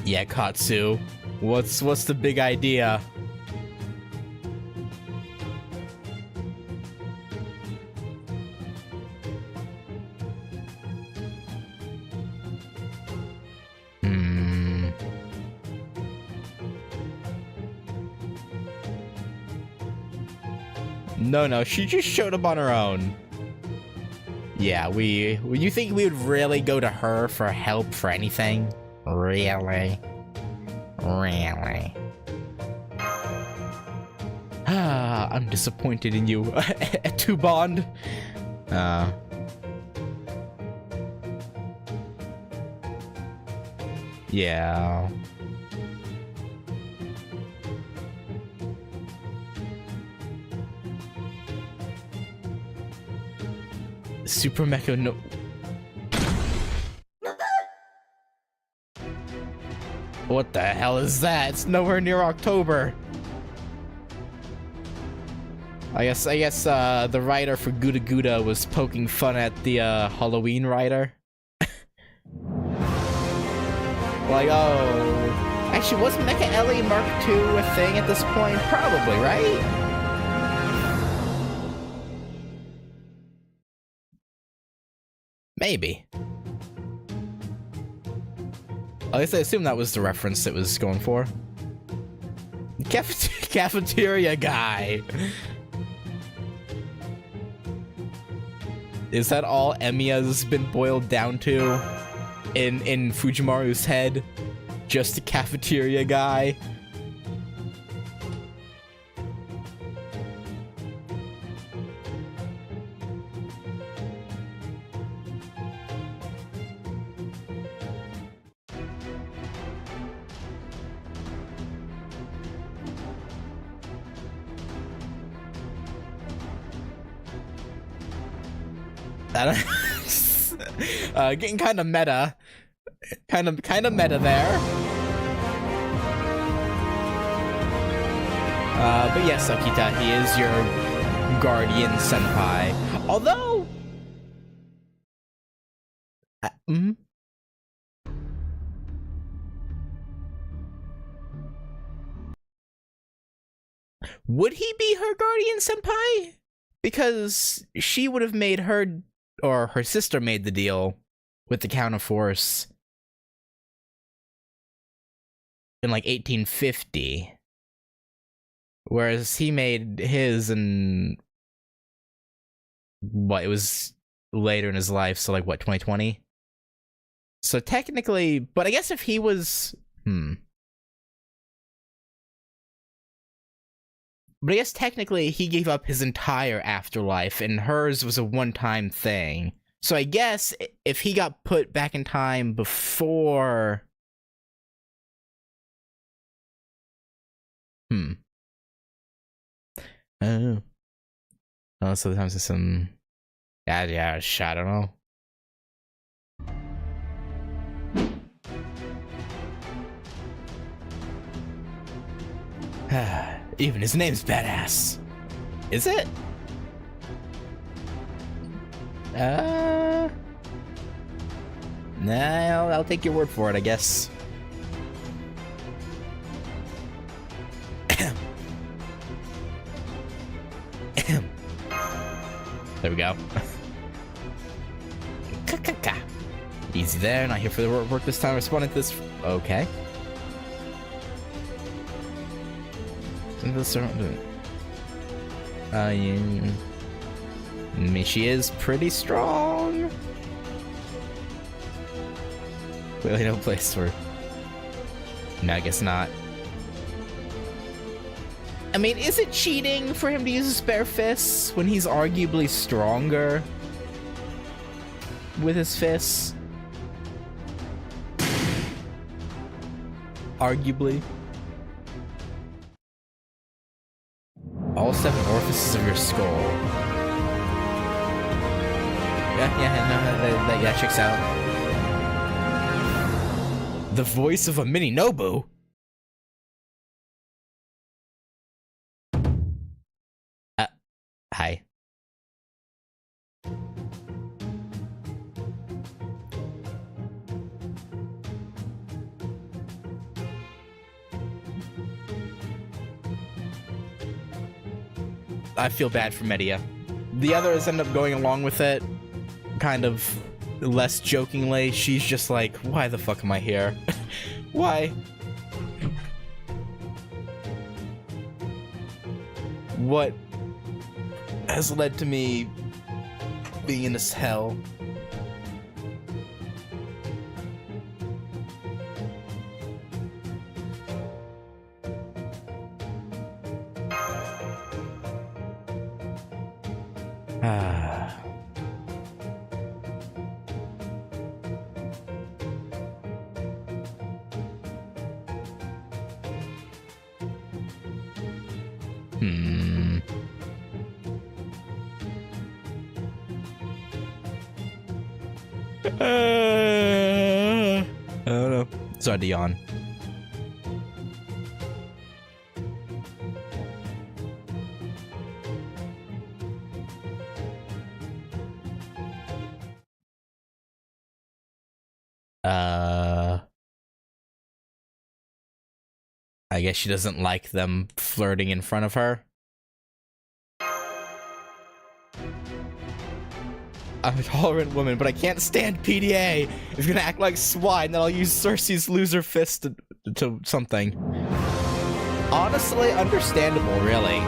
Yeah, Katsu. What's the big idea? No, she just showed up on her own. Yeah, you think we would really go to her for help for anything? Really? Really? I'm disappointed in you, Tubond. Yeah. Super Mecha no. What the hell is that? It's nowhere near October. I guess the writer for GudaGuda was poking fun at the Halloween writer. Like, oh, actually, was Mecha Ellie Mark II a thing at this point? Probably, right? Maybe. At least I assume that was the reference it was going for. Cafeteria guy. Is that all Emiya's been boiled down to in Fujimaru's head? Just a cafeteria guy? Getting kind of meta. Kind of meta there. But yes, Akita, he is your guardian senpai. Although... Would he be her guardian senpai? Because she would have made her, or her sister made the deal with the Counterforce in like 1850. Whereas he made his in what, it was later in his life, so like what, 2020? So technically, but I guess if he was but I guess technically he gave up his entire afterlife and hers was a one-time thing. So I guess if he got put back in time before... Oh, sometimes there's some... Yeah, I don't know. Even his name's badass. Is it? Nah, I'll take your word for it, I guess. There we go. Easy there, not here for the work this time. Responding to this Okay. Yeah. I mean, she is pretty strong. Clearly no place for... No, I guess not. I mean, is it cheating for him to use his bare fists when he's arguably stronger with his fists? Arguably. All 7 orifices of your skull. Yeah, that checks out. The voice of a mini Nobu? Hi. I feel bad for Media. The others end up going along with it, kind of less jokingly. She's just like, why the fuck am I here? Why? What has led to me being in this hell? I don't know. Started to yawn. I guess she doesn't like them flirting in front of her. I'm a tolerant woman, but I can't stand PDA. If you're gonna act like swine, then I'll use Cersei's loser fist to something. Honestly, understandable, really.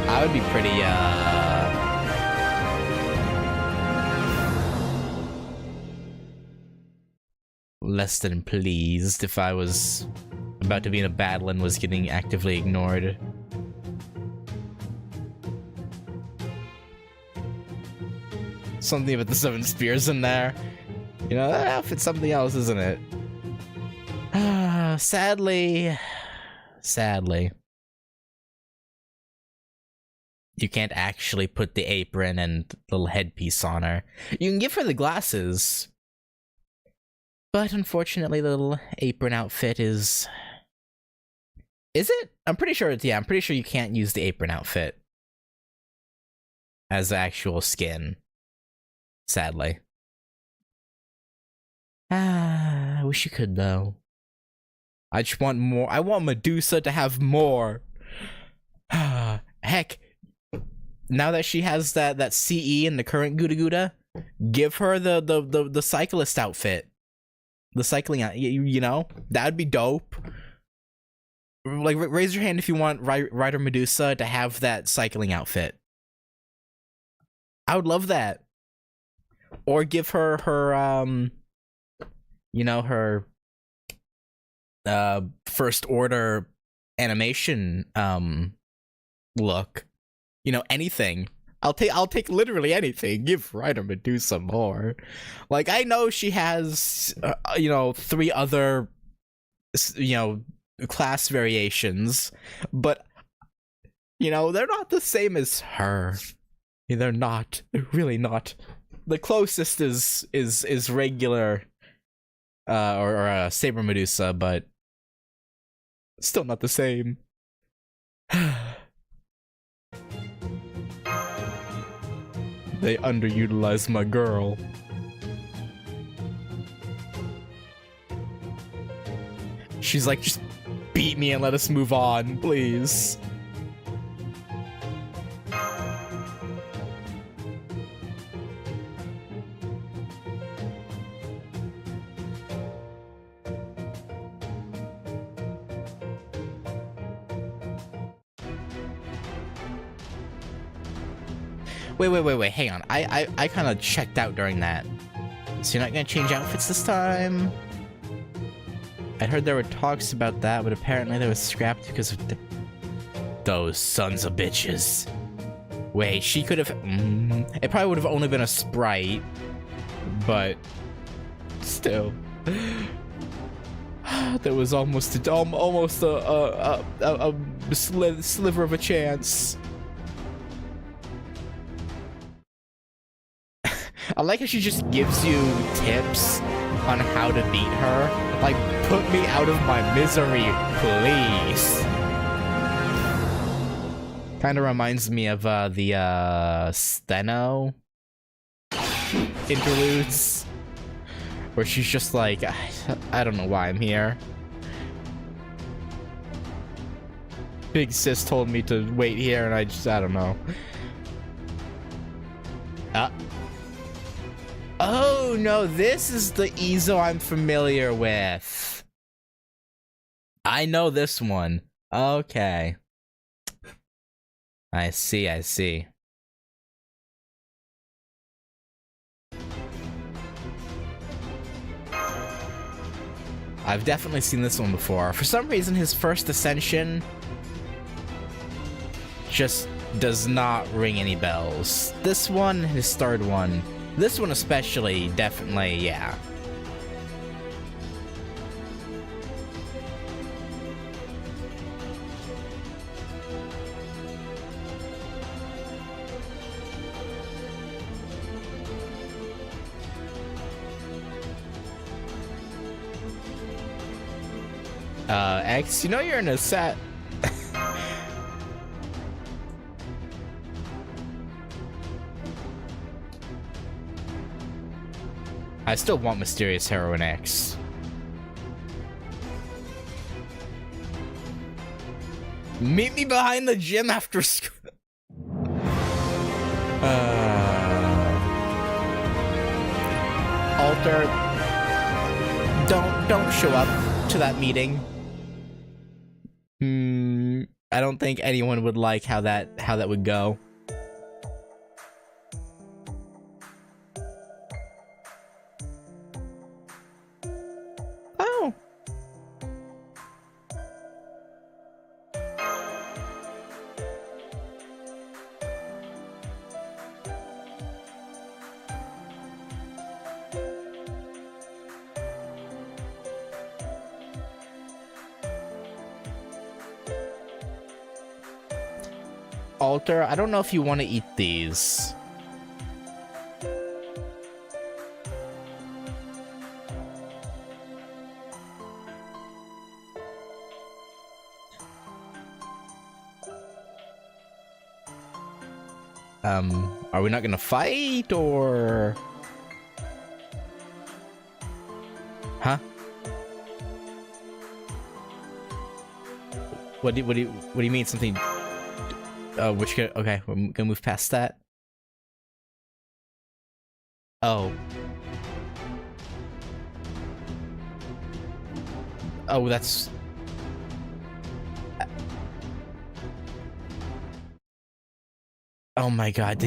I would be pretty, less than pleased if I was about to be in a battle and was getting actively ignored. Something about the 7 spears in there. You know, that outfit's something else, isn't it? Sadly. You can't actually put the apron and little headpiece on her. You can give her the glasses. But unfortunately, the little apron outfit is... Is it? I'm pretty sure it's... Yeah, I'm pretty sure you can't use the apron outfit as the actual skin. Sadly. I wish you could, though. I just want more. I want Medusa to have more. Heck, now that she has that CE in the current GudaGuda, give her the cyclist outfit. The cycling, you know? That'd be dope. Like, raise your hand if you want Rider Medusa to have that cycling outfit. I would love that. Or give her you know, her first order animation look. You know, anything. I'll take literally anything. Give Rider Medusa more. Like, I know she has you know, 3 other, you know, class variations, but you know, they're not the same as her. They're not. They're really not. The closest is regular or Saber Medusa, but still not the same. They underutilized my girl. She's like, just beat me and let us move on, please. Wait, hang on. I kind of checked out during that. So you're not gonna change outfits this time? I heard there were talks about that, but apparently they were scrapped because of those sons of bitches. Wait, she could have... it probably would have only been a sprite, but still. There was almost a sliver of a chance. I like how she just gives you tips on how to beat her. Like, put me out of my misery, please. Kind of reminds me of the Steno interludes, where she's just like, I don't know why I'm here. Big sis told me to wait here, and I don't know. Oh no, this is the Izo I'm familiar with. I know this one. Okay. I see. I've definitely seen this one before. For some reason, his first ascension just does not ring any bells. This one, his third one. This one especially, definitely, yeah. X, you know you're in a set. I still want Mysterious Heroine X. Meet me behind the gym after school. Alter, don't show up to that meeting. I don't think anyone would like how that would go. Oh. Alter, I don't know if you want to eat these. Are we not gonna fight, or? Huh? What do you mean something? Okay, we're gonna move past that. Oh. Oh, that's... Oh my god,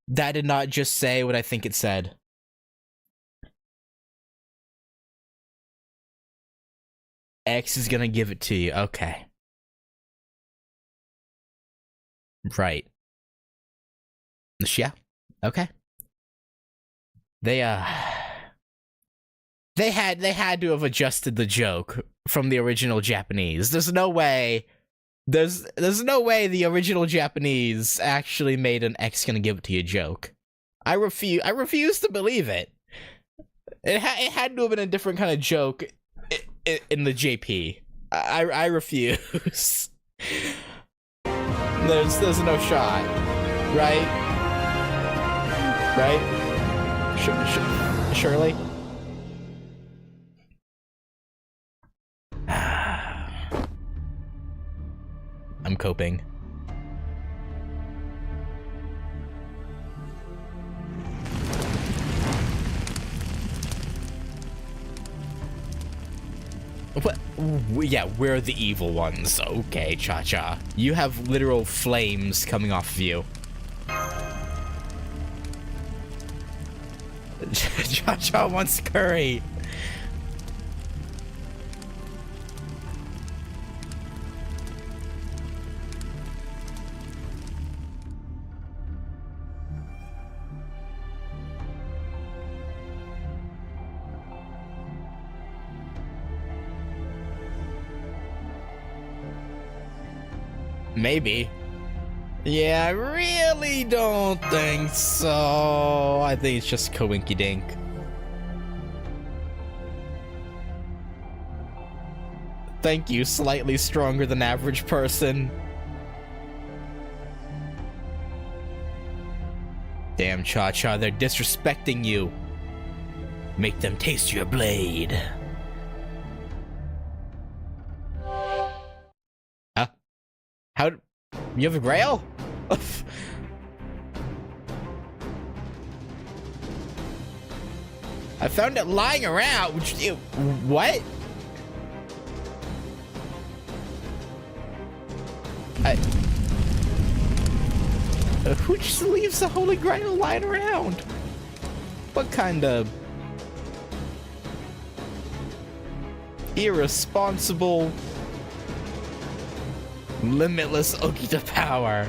that did not just say what I think it said. X is gonna give it to you, okay. Right. Yeah. Okay. They had to have adjusted the joke from the original Japanese. There's no way the original Japanese actually made an X gonna give it to you joke. I refuse to believe it. It had to have been a different kind of joke in the JP. I refuse. There's no shot, right? Right? Surely? I'm coping. What? Yeah, we're the evil ones. Okay, Cha-Cha. You have literal flames coming off of you. Cha-Cha wants curry. Maybe. Yeah, I really don't think so. I think it's just Coinky Dink. Thank you, slightly stronger than average person. Damn, Cha-Cha, they're disrespecting you. Make them taste your blade. Huh? How? You have a grail? I found it lying around. What? Who just leaves a holy grail lying around? What kind of irresponsible, limitless Okita power?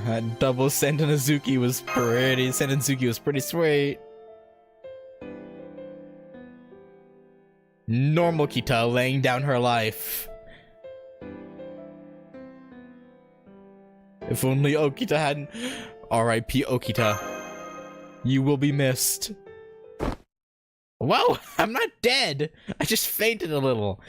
That double Sentenzuki was pretty sweet. Normal Kita laying down her life. If only Okita hadn't. R.I.P. Okita. You will be missed. Whoa, I'm not dead. I just fainted a little.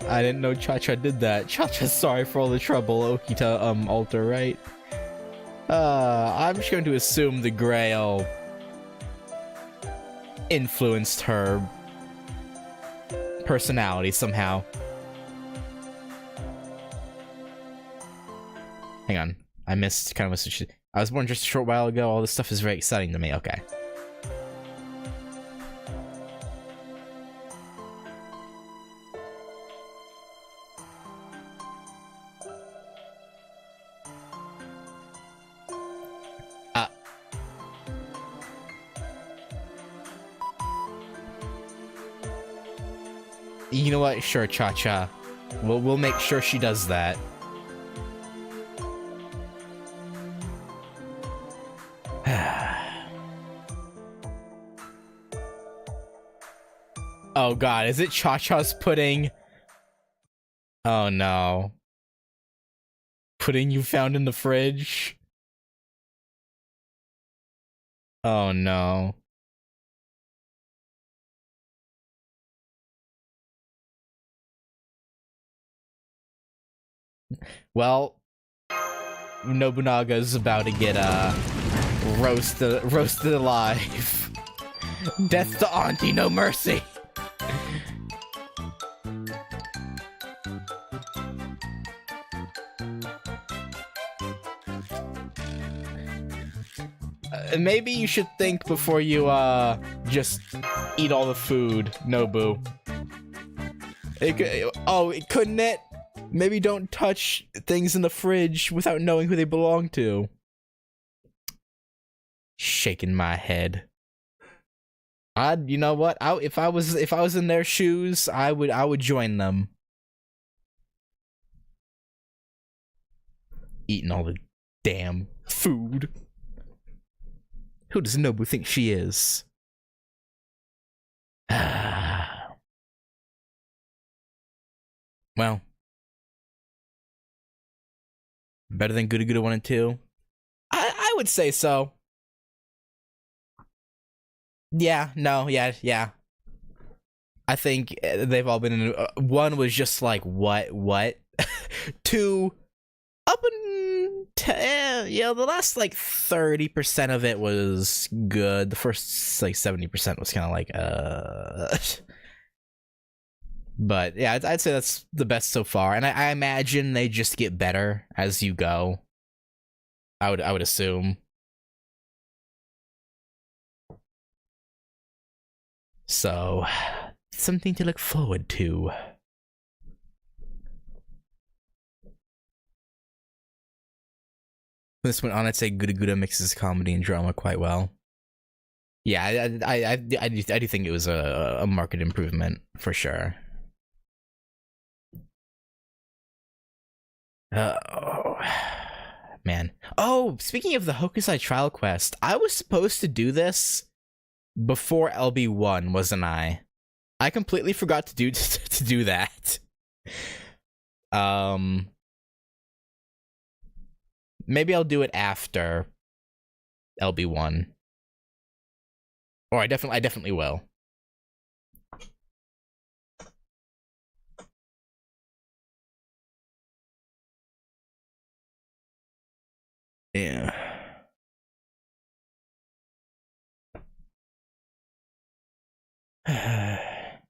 I didn't know Cha-Cha did that. Cha-Cha's sorry for all the trouble, Okita, alter, right? I'm just going to assume the Grail influenced her personality somehow. Hang on. I missed kind of a... I was born just a short while ago. All this stuff is very exciting to me. Okay. You know what? Sure, Cha-Cha. We'll make sure she does that. Oh god, is it Cha-Cha's pudding? Oh no. Pudding you found in the fridge? Oh no. Well, Nobunaga's about to get roasted alive. Death to Auntie, no mercy. Maybe you should think before you just eat all the food, Nobu. Couldn't it? Maybe don't touch things in the fridge without knowing who they belong to. Shaking my head. You know what? If I was in their shoes, I would join them. Eating all the damn food. Who does Nobu think she is? Well. Better than GudaGuda 1 and 2? I would say so. Yeah, no, yeah. I think they've all been in... 1 was just like, what? 2, up until the last like 30% of it was good. The first like 70% was kind of like but yeah, I'd say that's the best so far, and I imagine they just get better as you go. I would assume. So, something to look forward to. This went on, I'd say GudaGuda mixes comedy and drama quite well. Yeah, I do think it was a market improvement for sure. Oh man. Oh, speaking of the Hokusai trial quest, I was supposed to do this before LB1, wasn't I? I completely forgot to do that. Maybe I'll do it after LB1. Or I definitely will. Yeah.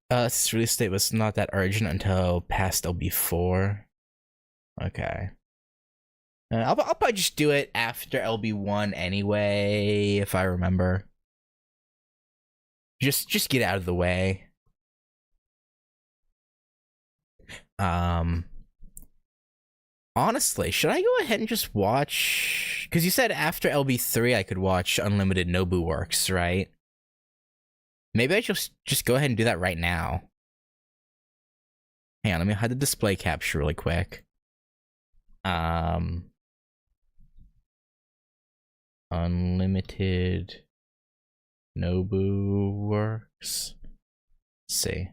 This release date was not that urgent until past LB4. Okay. I'll probably just do it after LB1 anyway, if I remember. Just get out of the way. Honestly, should I go ahead and just watch? Because you said after LB3 I could watch Unlimited Nobu Works, right? Maybe I just go ahead and do that right now. Hang on, let me hide the display capture really quick. Unlimited Nobu Works. Let's see.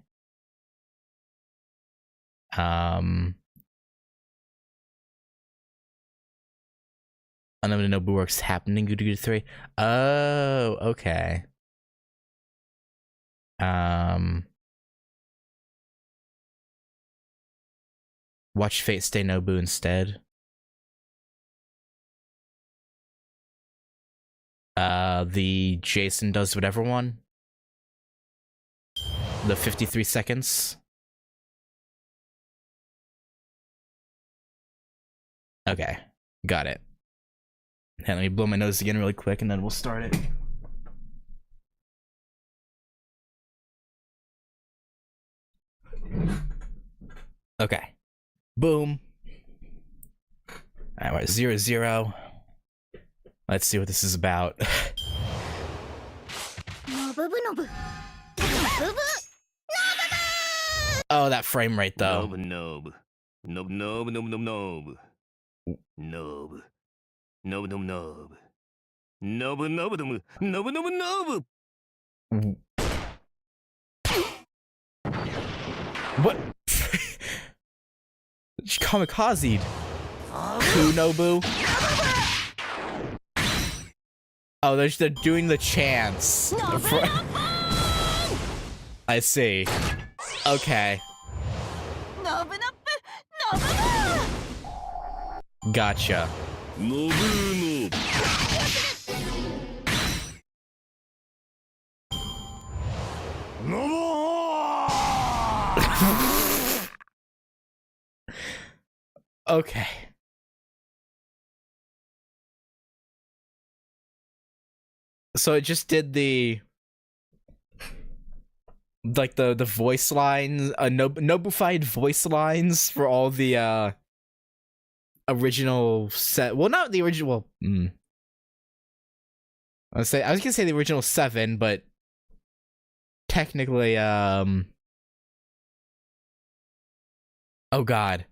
Unlimited Nobu Works happening in GudaGuda 3. Oh, okay. Watch Fate Stay Nobu instead. The Jason Does Whatever one. The 53 seconds. Okay, got it. And let me blow my nose again really quick and then we'll start it. Okay. Boom. Alright, we're at 0-0. Let's see what this is about. Oh, that frame rate though. What? She kamikazed. Kunobu. Oh, they're doing the chants. I see. Okay. Gotcha. Okay. So it just did the like the voice lines, Nobufied voice lines for all the original set. Well, not the original. I was gonna say the original 7, but technically, oh god,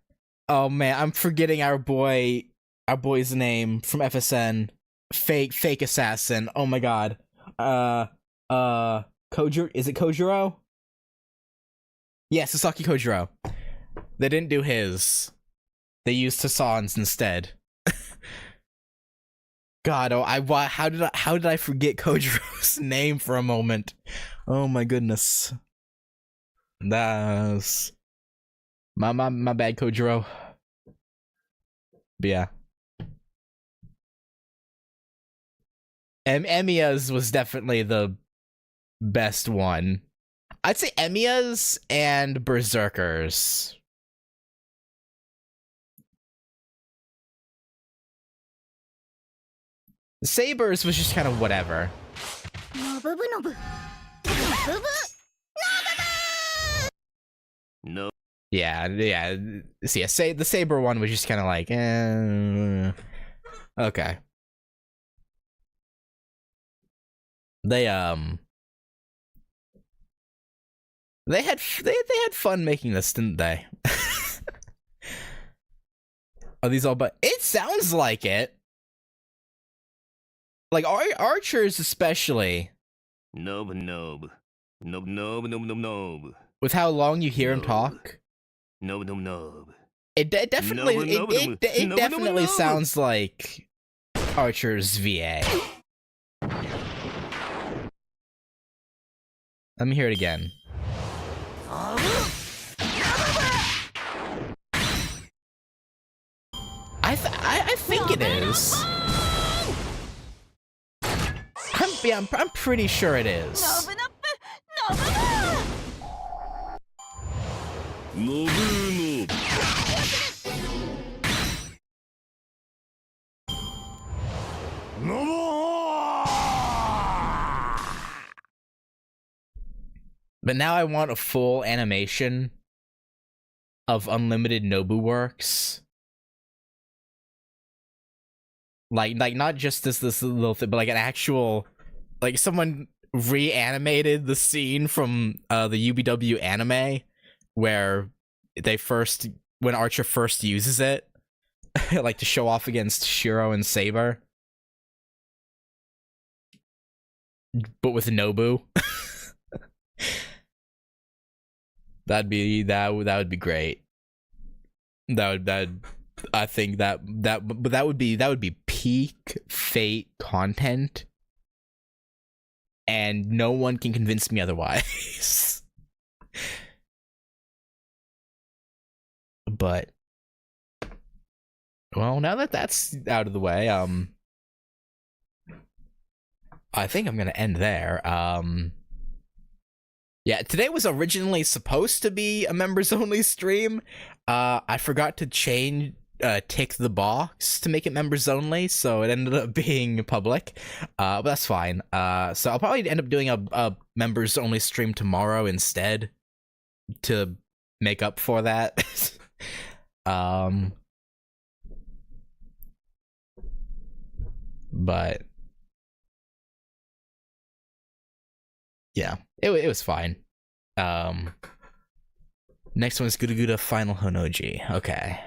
oh man, I'm forgetting our boy's name from FSN. Fake assassin. Oh my god. Kojiro, is it Kojiro? Yeah, Sasaki Kojiro. They didn't do his. They used Hassan's instead. God, how did I forget Kojiro's name for a moment? Oh my goodness. That's my bad, Kojiro. But yeah. Emiya's was definitely the best one. I'd say Emiya's and Berserkers. Sabers was just kind of whatever. No. Yeah. See, the Saber one was just kind of like, okay. They had fun making this, didn't they? Are these all? But it sounds like it. Like archers, especially. Nob. With how long you hear him talk. Nob. It definitely sounds like Archer's VA. Let me hear it again. I think it is. I'm pretty sure it is. But now I want a full animation of unlimited Nobu works. Like not just this little thing, but like an actual, like someone reanimated the scene from the UBW anime where when Archer first uses it, like to show off against Shiro and Saber, but with Nobu. that would be great. I think that would be peak Fate content, and no one can convince me otherwise. But well, now that that's out of the way, I think I'm gonna end there. Yeah, today was originally supposed to be a members only stream. I forgot to tick the box to make it members only, so it ended up being public. But that's fine. So I'll probably end up doing a members only stream tomorrow instead to make up for that. But yeah, it was fine. Next one is GudaGuda Final Honoji. Okay.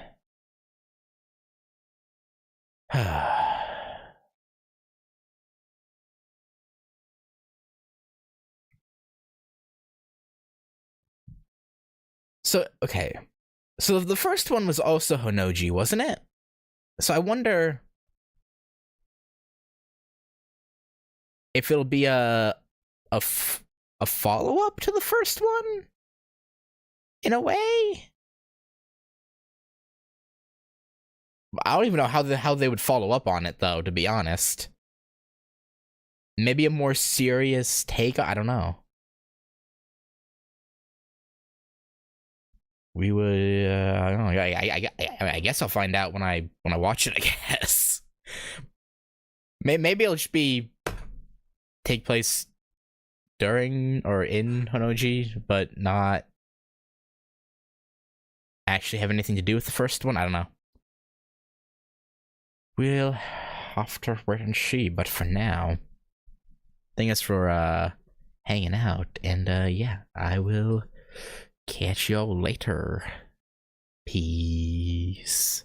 So, okay. So the first one was also Honoji, wasn't it? So I wonder if it'll be a follow-up to the first one? In a way? I don't even know how they would follow up on it, though, to be honest. Maybe a more serious take? I don't know. We would, I don't know. I guess I'll find out when I watch it, I guess. Maybe it'll just take place during or in Honoji, but not actually have anything to do with the first one. I don't know. We'll have to wait and see, but for now, thanks for hanging out, and yeah, I will catch y'all later. Peace.